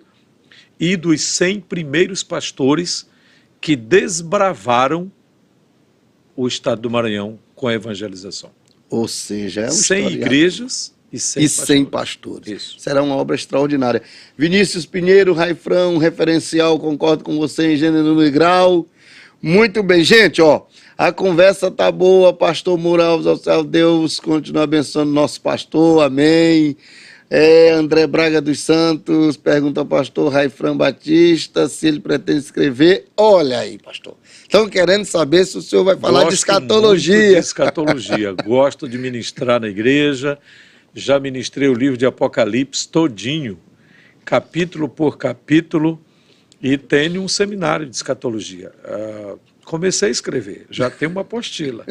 E dos 100 primeiros pastores que desbravaram o estado do Maranhão com a evangelização. Ou seja, é 100 igrejas e 100 pastores. Isso. Será uma obra extraordinária. Vinícius Pinheiro, Raifran, um referencial, concordo com você em gênero, número e grau. Muito bem, gente, a conversa tá boa, pastor Muralves, ao céu, Deus continua abençoando nosso pastor, amém. André Braga dos Santos pergunta ao pastor Raifran Batista se ele pretende escrever. Olha aí, pastor. Estão querendo saber se o senhor vai falar de escatologia. Muito de escatologia. Gosto de ministrar na igreja. Já ministrei o livro de Apocalipse todinho, capítulo por capítulo, e tenho um seminário de escatologia. Comecei a escrever, já tenho uma apostila.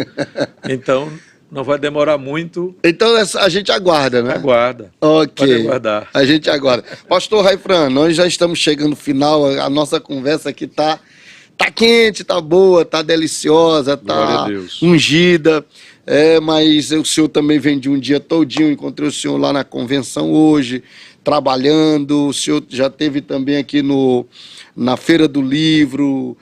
Então, não vai demorar muito. Então, a gente aguarda, né? Aguarda. Ok. Pode aguardar. A gente aguarda. Pastor Raifran, nós já estamos chegando no final, a nossa conversa aqui tá quente, tá boa, tá deliciosa, tá ungida. Mas o senhor também vem de um dia todinho, encontrei o senhor lá na convenção hoje, trabalhando, o senhor já esteve também aqui na Feira do Livro,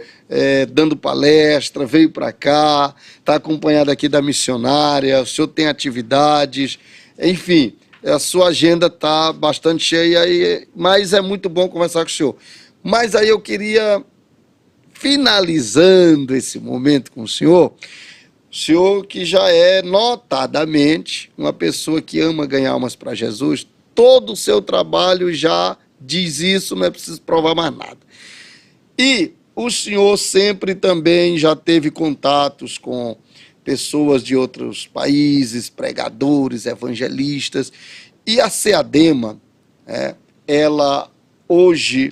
dando palestra, veio para cá, está acompanhado aqui da missionária, o senhor tem atividades, enfim, a sua agenda está bastante cheia, mas é muito bom conversar com o senhor. Mas aí eu queria, finalizando esse momento com o senhor que já é notadamente uma pessoa que ama ganhar almas para Jesus, todo o seu trabalho já diz isso, não é preciso provar mais nada. E o senhor sempre também já teve contatos com pessoas de outros países, pregadores, evangelistas, e a CEADEMA, ela hoje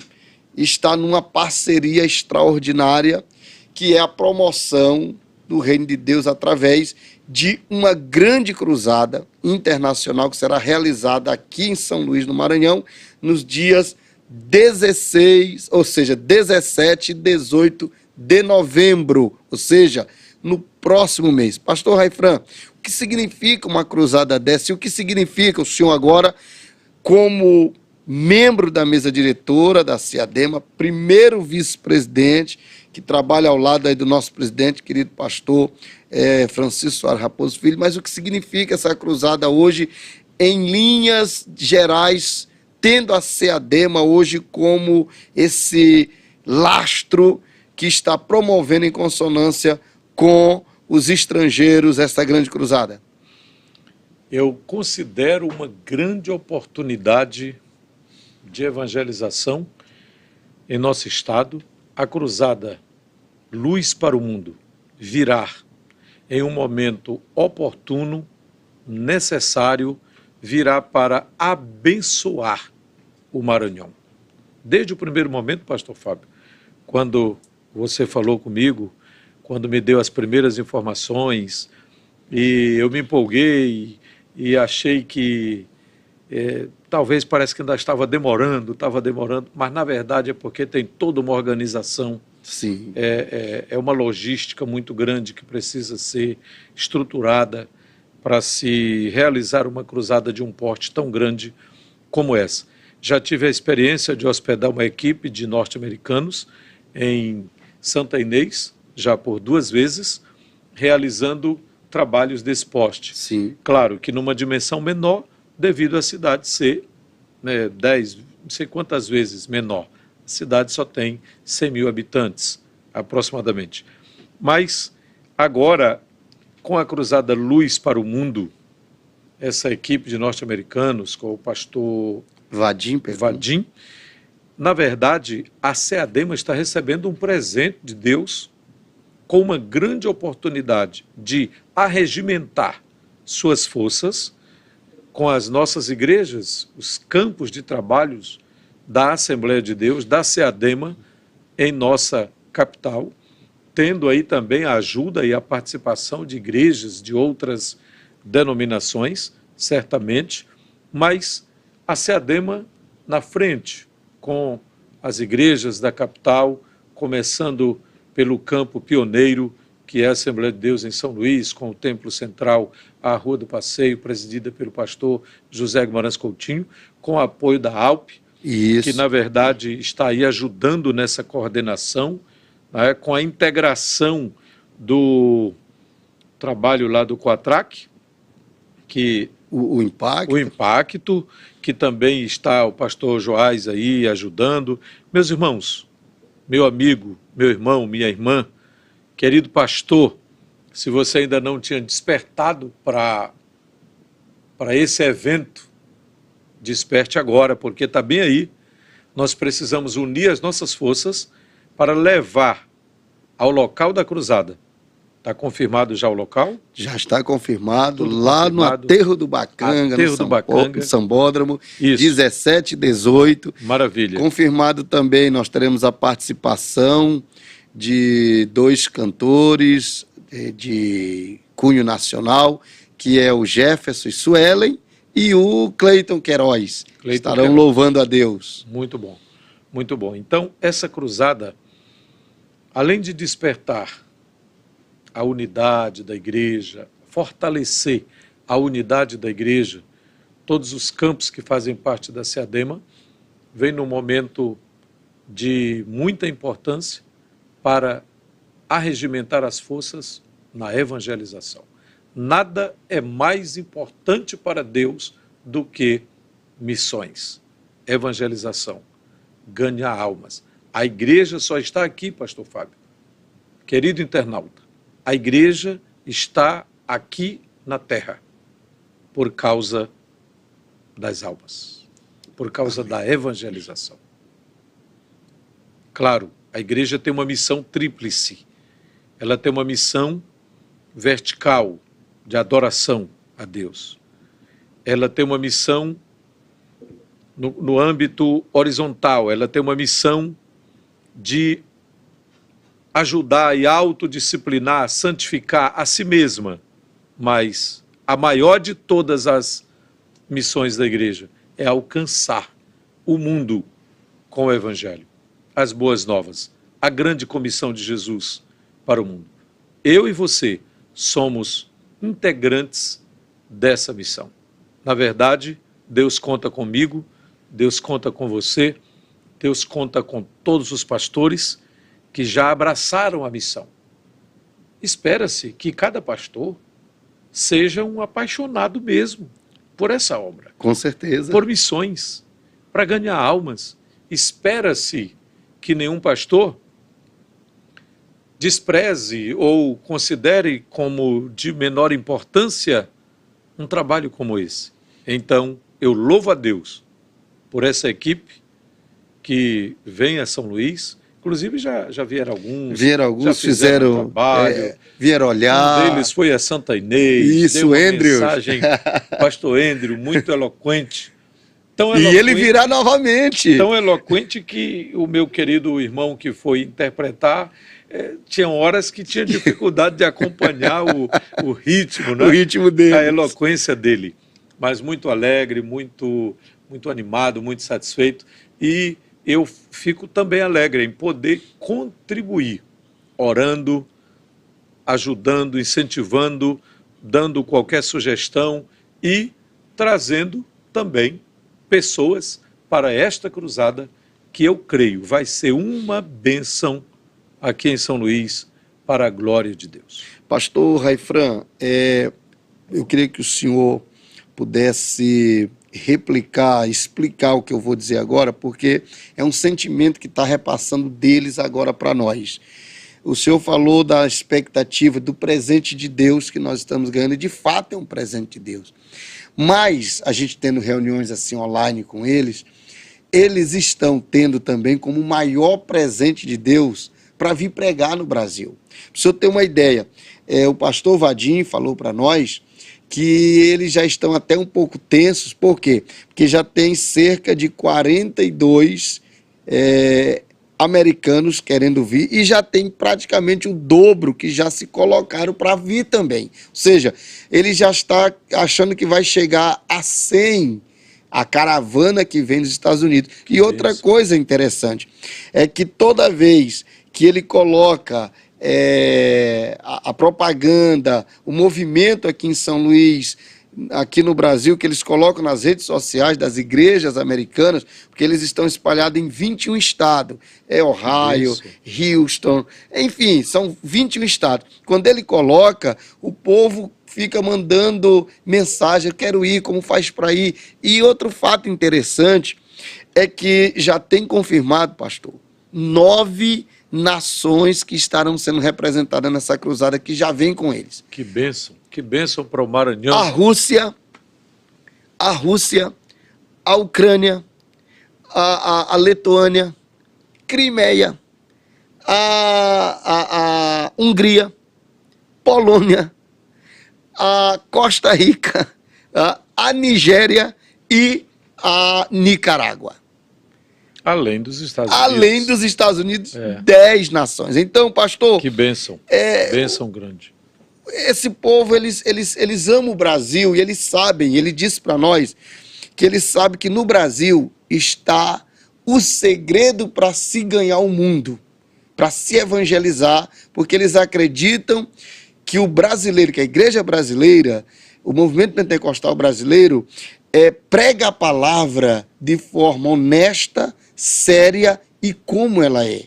está numa parceria extraordinária, que é a promoção do Reino de Deus através de uma grande cruzada internacional que será realizada aqui em São Luís, no Maranhão, nos dias 16, ou seja, 17 e 18 de novembro, ou seja, no próximo mês. Pastor Raifran, o que significa uma cruzada dessa e o que significa o senhor agora, como membro da mesa diretora da CEADEMA, primeiro vice-presidente, que trabalha ao lado aí do nosso presidente, querido pastor Francisco Soares Raposo Filho, mas o que significa essa cruzada hoje, em linhas gerais, tendo a CEADEMA hoje como esse lastro que está promovendo em consonância com os estrangeiros essa grande cruzada? Eu considero uma grande oportunidade de evangelização em nosso estado. A cruzada Luz para o Mundo virá em um momento oportuno, necessário, virá para abençoar o Maranhão. Desde o primeiro momento, pastor Fábio, quando você falou comigo, quando me deu as primeiras informações, e eu me empolguei e achei que talvez parece que ainda estava demorando, mas na verdade é porque tem toda uma organização. Sim. É uma logística muito grande que precisa ser estruturada para se realizar uma cruzada de um porte tão grande como essa. Já tive a experiência de hospedar uma equipe de norte-americanos em Santa Inês, já por 2 vezes, realizando trabalhos desse porte. Sim. Claro que numa dimensão menor, devido à cidade ser 10, não sei quantas vezes menor. A cidade só tem 100 mil habitantes, aproximadamente. Mas, agora, com a cruzada Luz para o Mundo, essa equipe de norte-americanos, com o pastor Vadim, na verdade, a CEADEMA está recebendo um presente de Deus com uma grande oportunidade de arregimentar suas forças com as nossas igrejas, os campos de trabalhos da Assembleia de Deus, da CEADEMA, em nossa capital, tendo aí também a ajuda e a participação de igrejas de outras denominações, certamente, mas a CEADEMA na frente, com as igrejas da capital, começando pelo campo pioneiro, que é a Assembleia de Deus em São Luís, com o Templo Central, a Rua do Passeio, presidida pelo pastor José Guimarães Coutinho, com o apoio da ALP, Isso. que na verdade está aí ajudando nessa coordenação, né, com a integração do trabalho lá do Coatrac, que o impacto, que também está o pastor Joás aí ajudando. Meus irmãos, meu amigo, meu irmão, minha irmã, querido pastor, se você ainda não tinha despertado para esse evento, desperte agora, porque está bem aí. Nós precisamos unir as nossas forças para levar ao local da cruzada. Está confirmado já o local? Já está confirmado. Tudo lá confirmado. No Aterro do Bacanga, no Sambódromo, Isso. 17 e 18. Maravilha. Confirmado também, nós teremos a participação de 2 cantores de cunho nacional, que é o Jefferson e Suelen e o Cleiton Queiroz. Estarão louvando a Deus. Muito bom, muito bom. Então, essa cruzada, além de despertar a unidade da igreja, fortalecer a unidade da igreja, todos os campos que fazem parte da CEADEMA, vem num momento de muita importância para arregimentar as forças na evangelização. Nada é mais importante para Deus do que missões, evangelização, ganhar almas. A igreja só está aqui, pastor Fábio. Querido internauta, a igreja está aqui na terra por causa das almas, por causa da evangelização. Claro, a igreja tem uma missão tríplice. Ela tem uma missão vertical de adoração a Deus. Ela tem uma missão no âmbito horizontal, ela tem uma missão de ajudar e autodisciplinar, santificar a si mesma, mas a maior de todas as missões da igreja é alcançar o mundo com o Evangelho, as boas novas, a grande comissão de Jesus para o mundo. Eu e você somos integrantes dessa missão. Na verdade, Deus conta comigo, Deus conta com você, Deus conta com todos os pastores que já abraçaram a missão. Espera-se que cada pastor seja um apaixonado mesmo por essa obra. Com certeza. Por missões, para ganhar almas. Espera-se que nenhum pastor despreze ou considere como de menor importância um trabalho como esse. Então, eu louvo a Deus por essa equipe que vem a São Luís. Inclusive já vieram alguns. Vieram alguns, fizeram um trabalho. Vieram olhar. Um deles foi a Santa Inês. Isso, deu uma Andrew. mensagem, pastor Andrew, muito eloquente. Tão E ele virá novamente. Tão eloquente que o meu querido irmão que foi interpretar, tinha horas que tinha dificuldade de acompanhar o ritmo, né? O ritmo dele. A eloquência dele. Mas muito alegre, muito animado, muito satisfeito. E eu fico também alegre em poder contribuir, orando, ajudando, incentivando, dando qualquer sugestão e trazendo também pessoas para esta cruzada que eu creio vai ser uma bênção aqui em São Luís para a glória de Deus. Pastor Raifran, eu queria que o senhor pudesse replicar, explicar o que eu vou dizer agora, porque é um sentimento que está repassando deles agora para nós. O senhor falou da expectativa do presente de Deus que nós estamos ganhando, e de fato é um presente de Deus. Mas, a gente tendo reuniões assim online com eles estão tendo também como o maior presente de Deus para vir pregar no Brasil. Para o senhor ter uma ideia, o pastor Vadim falou para nós que eles já estão até um pouco tensos. Por quê? Porque já tem cerca de 42 americanos querendo vir e já tem praticamente o dobro que já se colocaram para vir também. Ou seja, ele já está achando que vai chegar a 100 a caravana que vem dos Estados Unidos. E outra coisa interessante é que toda vez que ele coloca a propaganda, o movimento aqui em São Luís, aqui no Brasil, que eles colocam nas redes sociais das igrejas americanas, porque eles estão espalhados em 21 estados, Ohio, Houston, enfim, são 21 estados. Quando ele coloca, o povo fica mandando mensagem, eu quero ir, como faz para ir? E outro fato interessante é que já tem confirmado, pastor, 9 nações que estarão sendo representadas nessa cruzada, que já vem com eles. Que bênção para o Maranhão. A Rússia, a Ucrânia, a Letônia, Crimeia, a Hungria, Polônia, a Costa Rica, a Nigéria e a Nicarágua. Além dos Estados Unidos. Além dos Estados Unidos, 10 nações. Então, pastor... Que bênção. Bênção grande. Esse povo, eles amam o Brasil e eles sabem, ele disse para nós, que eles sabem que no Brasil está o segredo para se ganhar o mundo, para se evangelizar, porque eles acreditam que o brasileiro, que a igreja brasileira, o movimento pentecostal brasileiro, prega a palavra de forma honesta, séria e como ela é.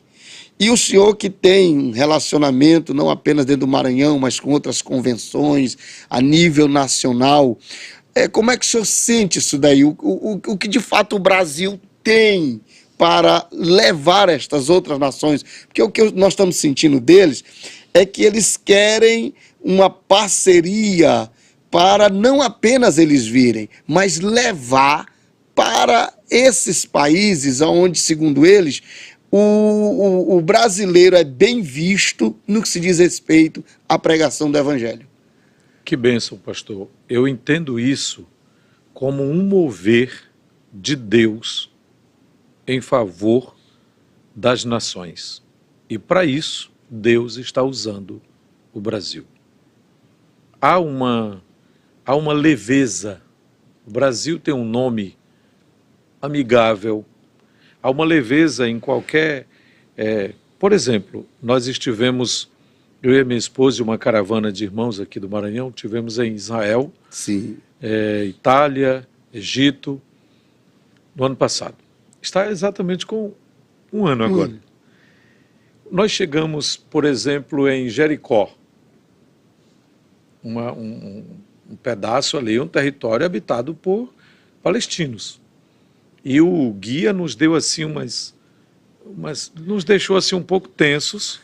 E o senhor que tem um relacionamento não apenas dentro do Maranhão, mas com outras convenções a nível nacional, como é que o senhor sente isso daí? O que de fato o Brasil tem para levar estas outras nações? Porque o que nós estamos sentindo deles é que eles querem uma parceria para não apenas eles virem, mas levar para esses países onde, segundo eles, o brasileiro é bem visto no que se diz respeito à pregação do Evangelho. Que bênção, pastor. Eu entendo isso como um mover de Deus em favor das nações. E para isso, Deus está usando o Brasil. Há uma leveza. O Brasil tem um nome amigável. Há uma leveza em qualquer... por exemplo, nós estivemos, eu e minha esposa e uma caravana de irmãos aqui do Maranhão, tivemos em Israel, Sim. Itália, Egito, no ano passado. Está exatamente com um ano agora. Nós chegamos, por exemplo, em Jericó, um pedaço ali, um território habitado por palestinos. E o guia nos deu assim nos deixou assim um pouco tensos,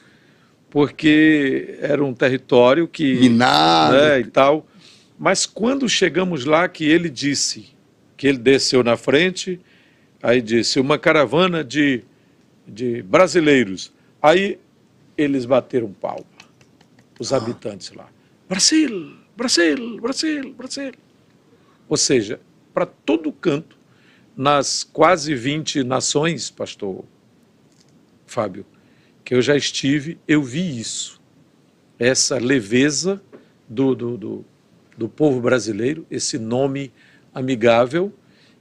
porque era um território que... minado. E tal. Mas quando chegamos lá, que ele disse, que ele desceu na frente, aí disse, uma caravana de brasileiros. Aí eles bateram palma, os habitantes lá. Brasil, Brasil, Brasil, Brasil. Ou seja, para todo canto, nas quase 20 nações, pastor Fábio, que eu já estive, eu vi isso. Essa leveza do povo brasileiro, esse nome amigável,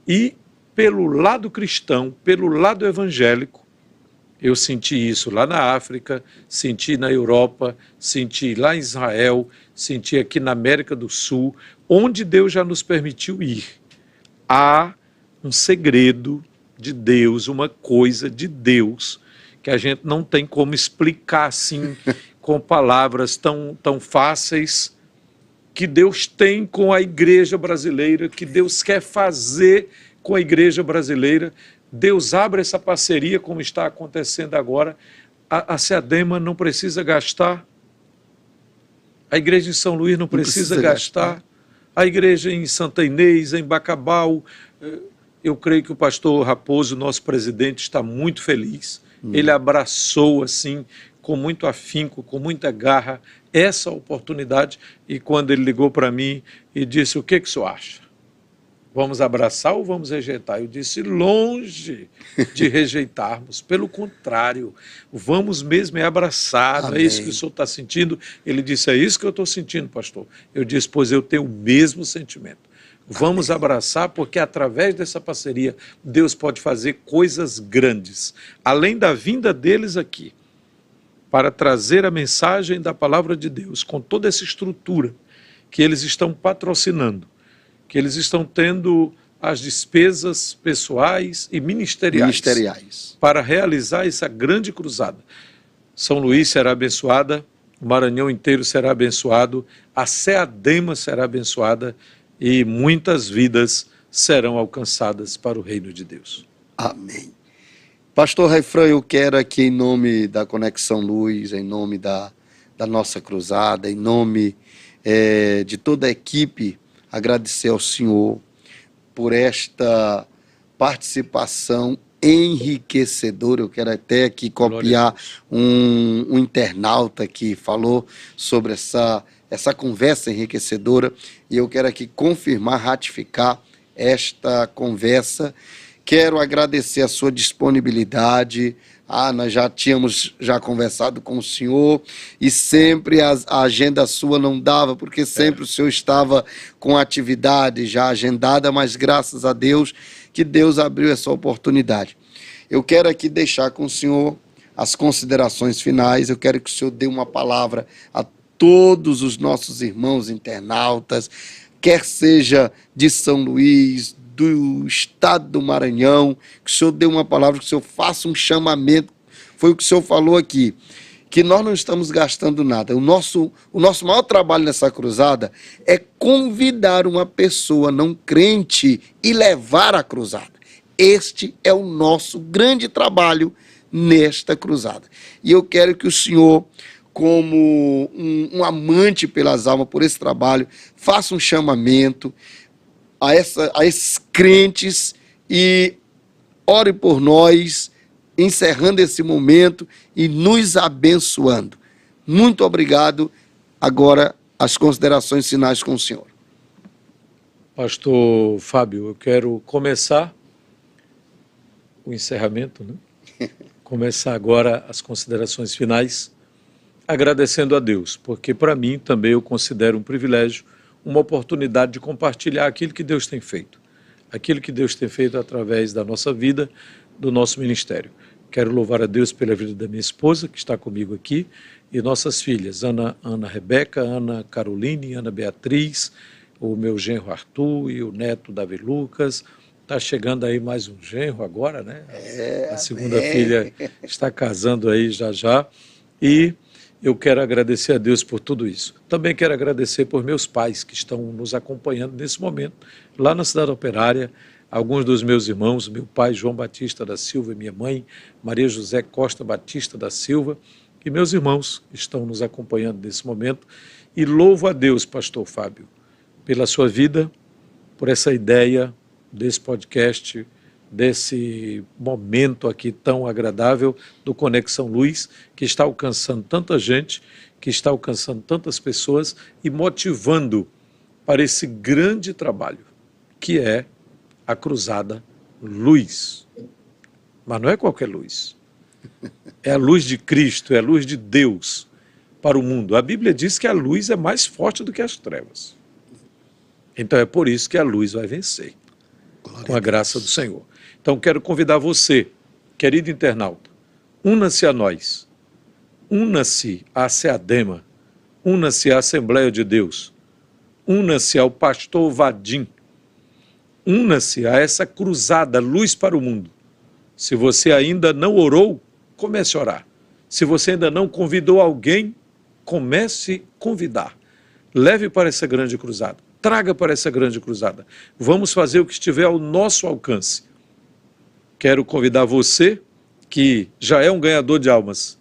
e pelo lado cristão, pelo lado evangélico, eu senti isso lá na África, senti na Europa, senti lá em Israel, senti aqui na América do Sul, onde Deus já nos permitiu ir. Há um segredo de Deus, uma coisa de Deus, que a gente não tem como explicar assim, com palavras tão fáceis, que Deus tem com a igreja brasileira, que Deus quer fazer com a igreja brasileira. Deus abre essa parceria, como está acontecendo agora. A SEADEMA não precisa gastar, a igreja em São Luís não precisa gastar, a igreja em Santa Inês, em Bacabal. Eu creio que o pastor Raposo, nosso presidente, está muito feliz. Ele abraçou assim, com muito afinco, com muita garra, essa oportunidade. E quando ele ligou para mim e disse, o que o senhor acha? Vamos abraçar ou vamos rejeitar? Eu disse, longe de rejeitarmos, pelo contrário, vamos mesmo abraçar, não é isso que o senhor está sentindo? Ele disse, é isso que eu estou sentindo, pastor. Eu disse, pois eu tenho o mesmo sentimento. Vamos abraçar, porque através dessa parceria, Deus pode fazer coisas grandes, além da vinda deles aqui, para trazer a mensagem da palavra de Deus, com toda essa estrutura que eles estão patrocinando, que eles estão tendo as despesas pessoais e ministeriais para realizar essa grande cruzada. São Luís será abençoada, o Maranhão inteiro será abençoado, a SEADEMA será abençoada e muitas vidas serão alcançadas para o reino de Deus. Amém. Pastor Raifran, eu quero aqui em nome da Conexão Luz, em nome da nossa cruzada, em nome de toda a equipe, agradecer ao Senhor por esta participação enriquecedora. Eu quero até aqui copiar um internauta que falou sobre essa conversa enriquecedora, e eu quero aqui confirmar, ratificar esta conversa. Quero agradecer a sua disponibilidade. Nós já tínhamos conversado com o senhor e sempre a agenda sua não dava, porque sempre o senhor estava com atividade já agendada, mas graças a Deus que Deus abriu essa oportunidade. Eu quero aqui deixar com o senhor as considerações finais. Eu quero que o senhor dê uma palavra a todos os nossos irmãos internautas, quer seja de São Luís, do estado do Maranhão, que o senhor dê uma palavra, que o senhor faça um chamamento. Foi o que o senhor falou aqui, que nós não estamos gastando nada. O nosso maior trabalho nessa cruzada é convidar uma pessoa não crente e levar a cruzada. Este é o nosso grande trabalho nesta cruzada. E eu quero que o senhor, como um amante pelas almas, por esse trabalho, faça um chamamento a esses crentes e ore por nós, encerrando esse momento e nos abençoando. Muito obrigado. Agora, as considerações finais com o senhor. Pastor Fábio, eu quero começar o encerramento, né? começar agora as considerações finais, agradecendo a Deus, porque para mim também eu considero um privilégio, uma oportunidade de compartilhar aquilo que Deus tem feito através da nossa vida, do nosso ministério. Quero louvar a Deus pela vida da minha esposa, que está comigo aqui, e nossas filhas, Ana Rebeca, Ana Caroline, Ana Beatriz, o meu genro Arthur e o neto Davi Lucas. Está chegando aí mais um genro agora, né? A segunda filha está casando aí já. E eu quero agradecer a Deus por tudo isso. Também quero agradecer por meus pais que estão nos acompanhando nesse momento, lá na Cidade Operária, alguns dos meus irmãos, meu pai João Batista da Silva e minha mãe Maria José Costa Batista da Silva, e meus irmãos que estão nos acompanhando nesse momento. E louvo a Deus, pastor Fábio, pela sua vida, por essa ideia desse podcast, desse momento aqui tão agradável do Conexão Luz, que está alcançando tanta gente, que está alcançando tantas pessoas e motivando para esse grande trabalho, que é a Cruzada Luz. Mas não é qualquer luz. É a luz de Cristo, é a luz de Deus para o mundo. A Bíblia diz que a luz é mais forte do que as trevas. Então é por isso que a luz vai vencer, com a graça do Senhor. Então quero convidar você, querido internauta, una-se a nós, una-se à SEADEMA, una-se à Assembleia de Deus, una-se ao pastor Vadim, una-se a essa cruzada Luz para o Mundo. Se você ainda não orou, comece a orar. Se você ainda não convidou alguém, comece a convidar. Leve para essa grande cruzada. Traga para essa grande cruzada. Vamos fazer o que estiver ao nosso alcance. Quero convidar você, que já é um ganhador de almas,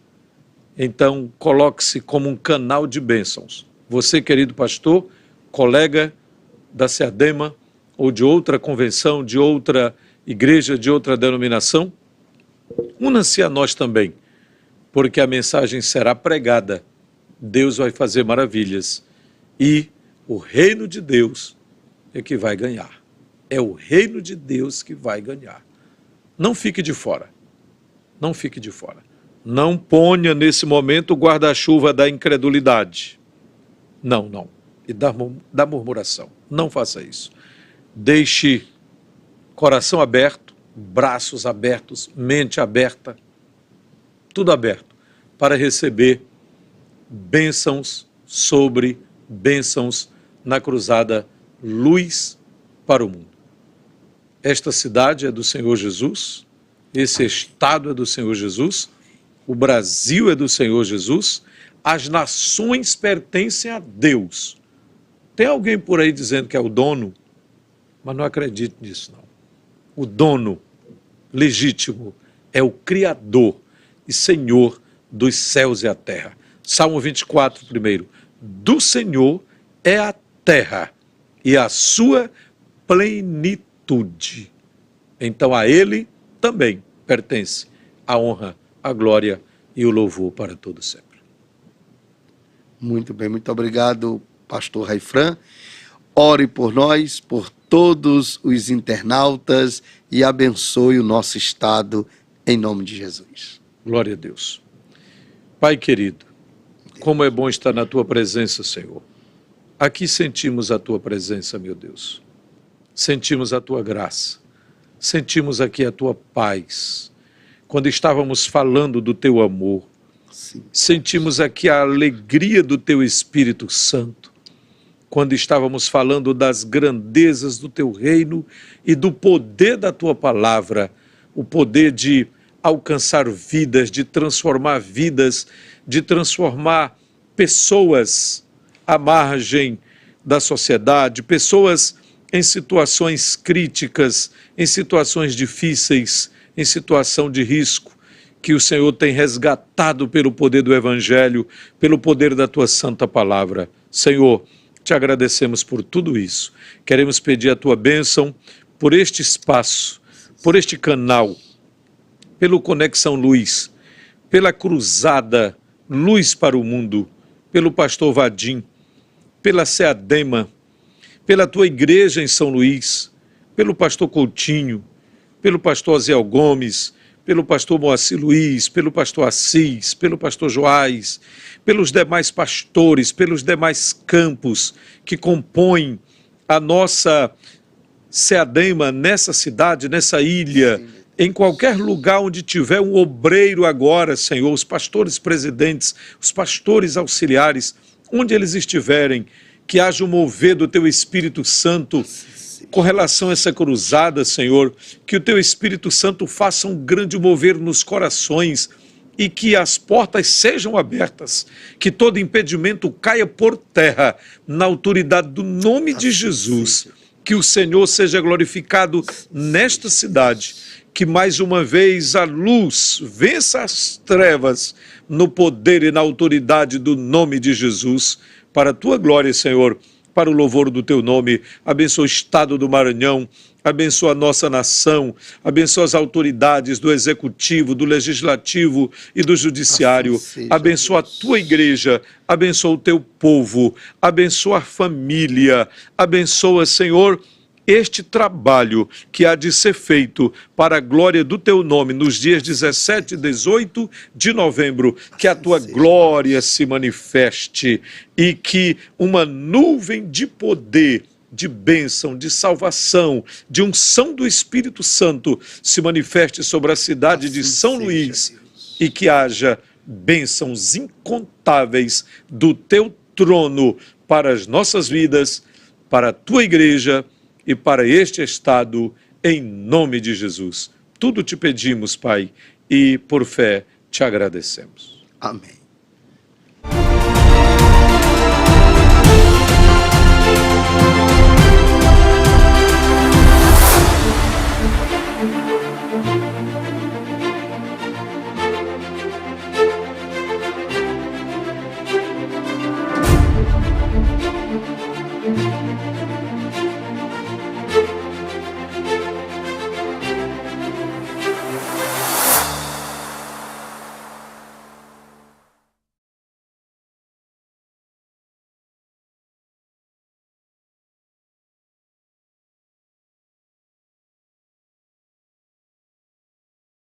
então coloque-se como um canal de bênçãos. Você, querido pastor, colega da SEADEMA, ou de outra convenção, de outra igreja, de outra denominação, una-se a nós também, porque a mensagem será pregada, Deus vai fazer maravilhas, e o reino de Deus é que vai ganhar. É o reino de Deus que vai ganhar. Não fique de fora. Não fique de fora. Não ponha nesse momento o guarda-chuva da incredulidade. Não. E da murmuração. Não faça isso. Deixe coração aberto, braços abertos, mente aberta, tudo aberto, para receber bênçãos sobre bênçãos na cruzada Luz para o Mundo. Esta cidade é do Senhor Jesus, esse estado é do Senhor Jesus, o Brasil é do Senhor Jesus, as nações pertencem a Deus. Tem alguém por aí dizendo que é o dono, mas não acredito nisso não. O dono legítimo é o Criador e Senhor dos céus e a terra. Salmo 24, primeiro. Do Senhor é a terra e a sua plenitude. Então a Ele também pertence a honra, a glória e o louvor para todo sempre. Muito bem, muito obrigado, pastor Raifran. Ore por nós, por todos os internautas e abençoe o nosso estado em nome de Jesus. Glória a Deus. Pai querido, como é bom estar na Tua presença, Senhor. Aqui sentimos a Tua presença, meu Deus. Sentimos a Tua graça. Sentimos aqui a Tua paz. Quando estávamos falando do Teu amor, Sim. Sentimos aqui a alegria do Teu Espírito Santo. Quando estávamos falando das grandezas do Teu reino e do poder da Tua palavra, o poder de alcançar vidas, de transformar pessoas à margem da sociedade, pessoas em situações críticas, em situações difíceis, em situação de risco, que o Senhor tem resgatado pelo poder do Evangelho, pelo poder da Tua santa palavra. Senhor, te agradecemos por tudo isso. Queremos pedir a Tua bênção por este espaço, por este canal, pelo Conexão Luz, pela cruzada Luz para o Mundo, pelo pastor Vadim, pela SEADEMA, pela Tua igreja em São Luís, pelo pastor Coutinho, pelo pastor Aziel Gomes, pelo pastor Moacir Luiz, pelo pastor Assis, pelo pastor Joás, pelos demais pastores, pelos demais campos que compõem a nossa Ceadema nessa cidade, nessa ilha, em qualquer lugar onde tiver um obreiro agora, Senhor, os pastores presidentes, os pastores auxiliares, onde eles estiverem, que haja um mover do Teu Espírito Santo com relação a essa cruzada, Senhor, que o Teu Espírito Santo faça um grande mover nos corações e que as portas sejam abertas, que todo impedimento caia por terra, na autoridade do nome de Jesus, que o Senhor seja glorificado nesta cidade, que mais uma vez a luz vença as trevas no poder e na autoridade do nome de Jesus, para a Tua glória, Senhor, para o louvor do Teu nome. Abençoa o estado do Maranhão, abençoa a nossa nação, abençoa as autoridades do Executivo, do Legislativo e do Judiciário, assim seja, abençoa a Tua igreja, abençoa o Teu povo, abençoa a família, abençoa, Senhor, este trabalho que há de ser feito para a glória do Teu nome nos dias 17 e 18 de novembro, que a Tua glória se manifeste e que uma nuvem de poder, de bênção, de salvação, de unção do Espírito Santo se manifeste sobre a cidade de São Luís e que haja bênçãos incontáveis do Teu trono para as nossas vidas, para a Tua igreja e para este estado, em nome de Jesus. Tudo te pedimos, Pai, e por fé te agradecemos. Amém.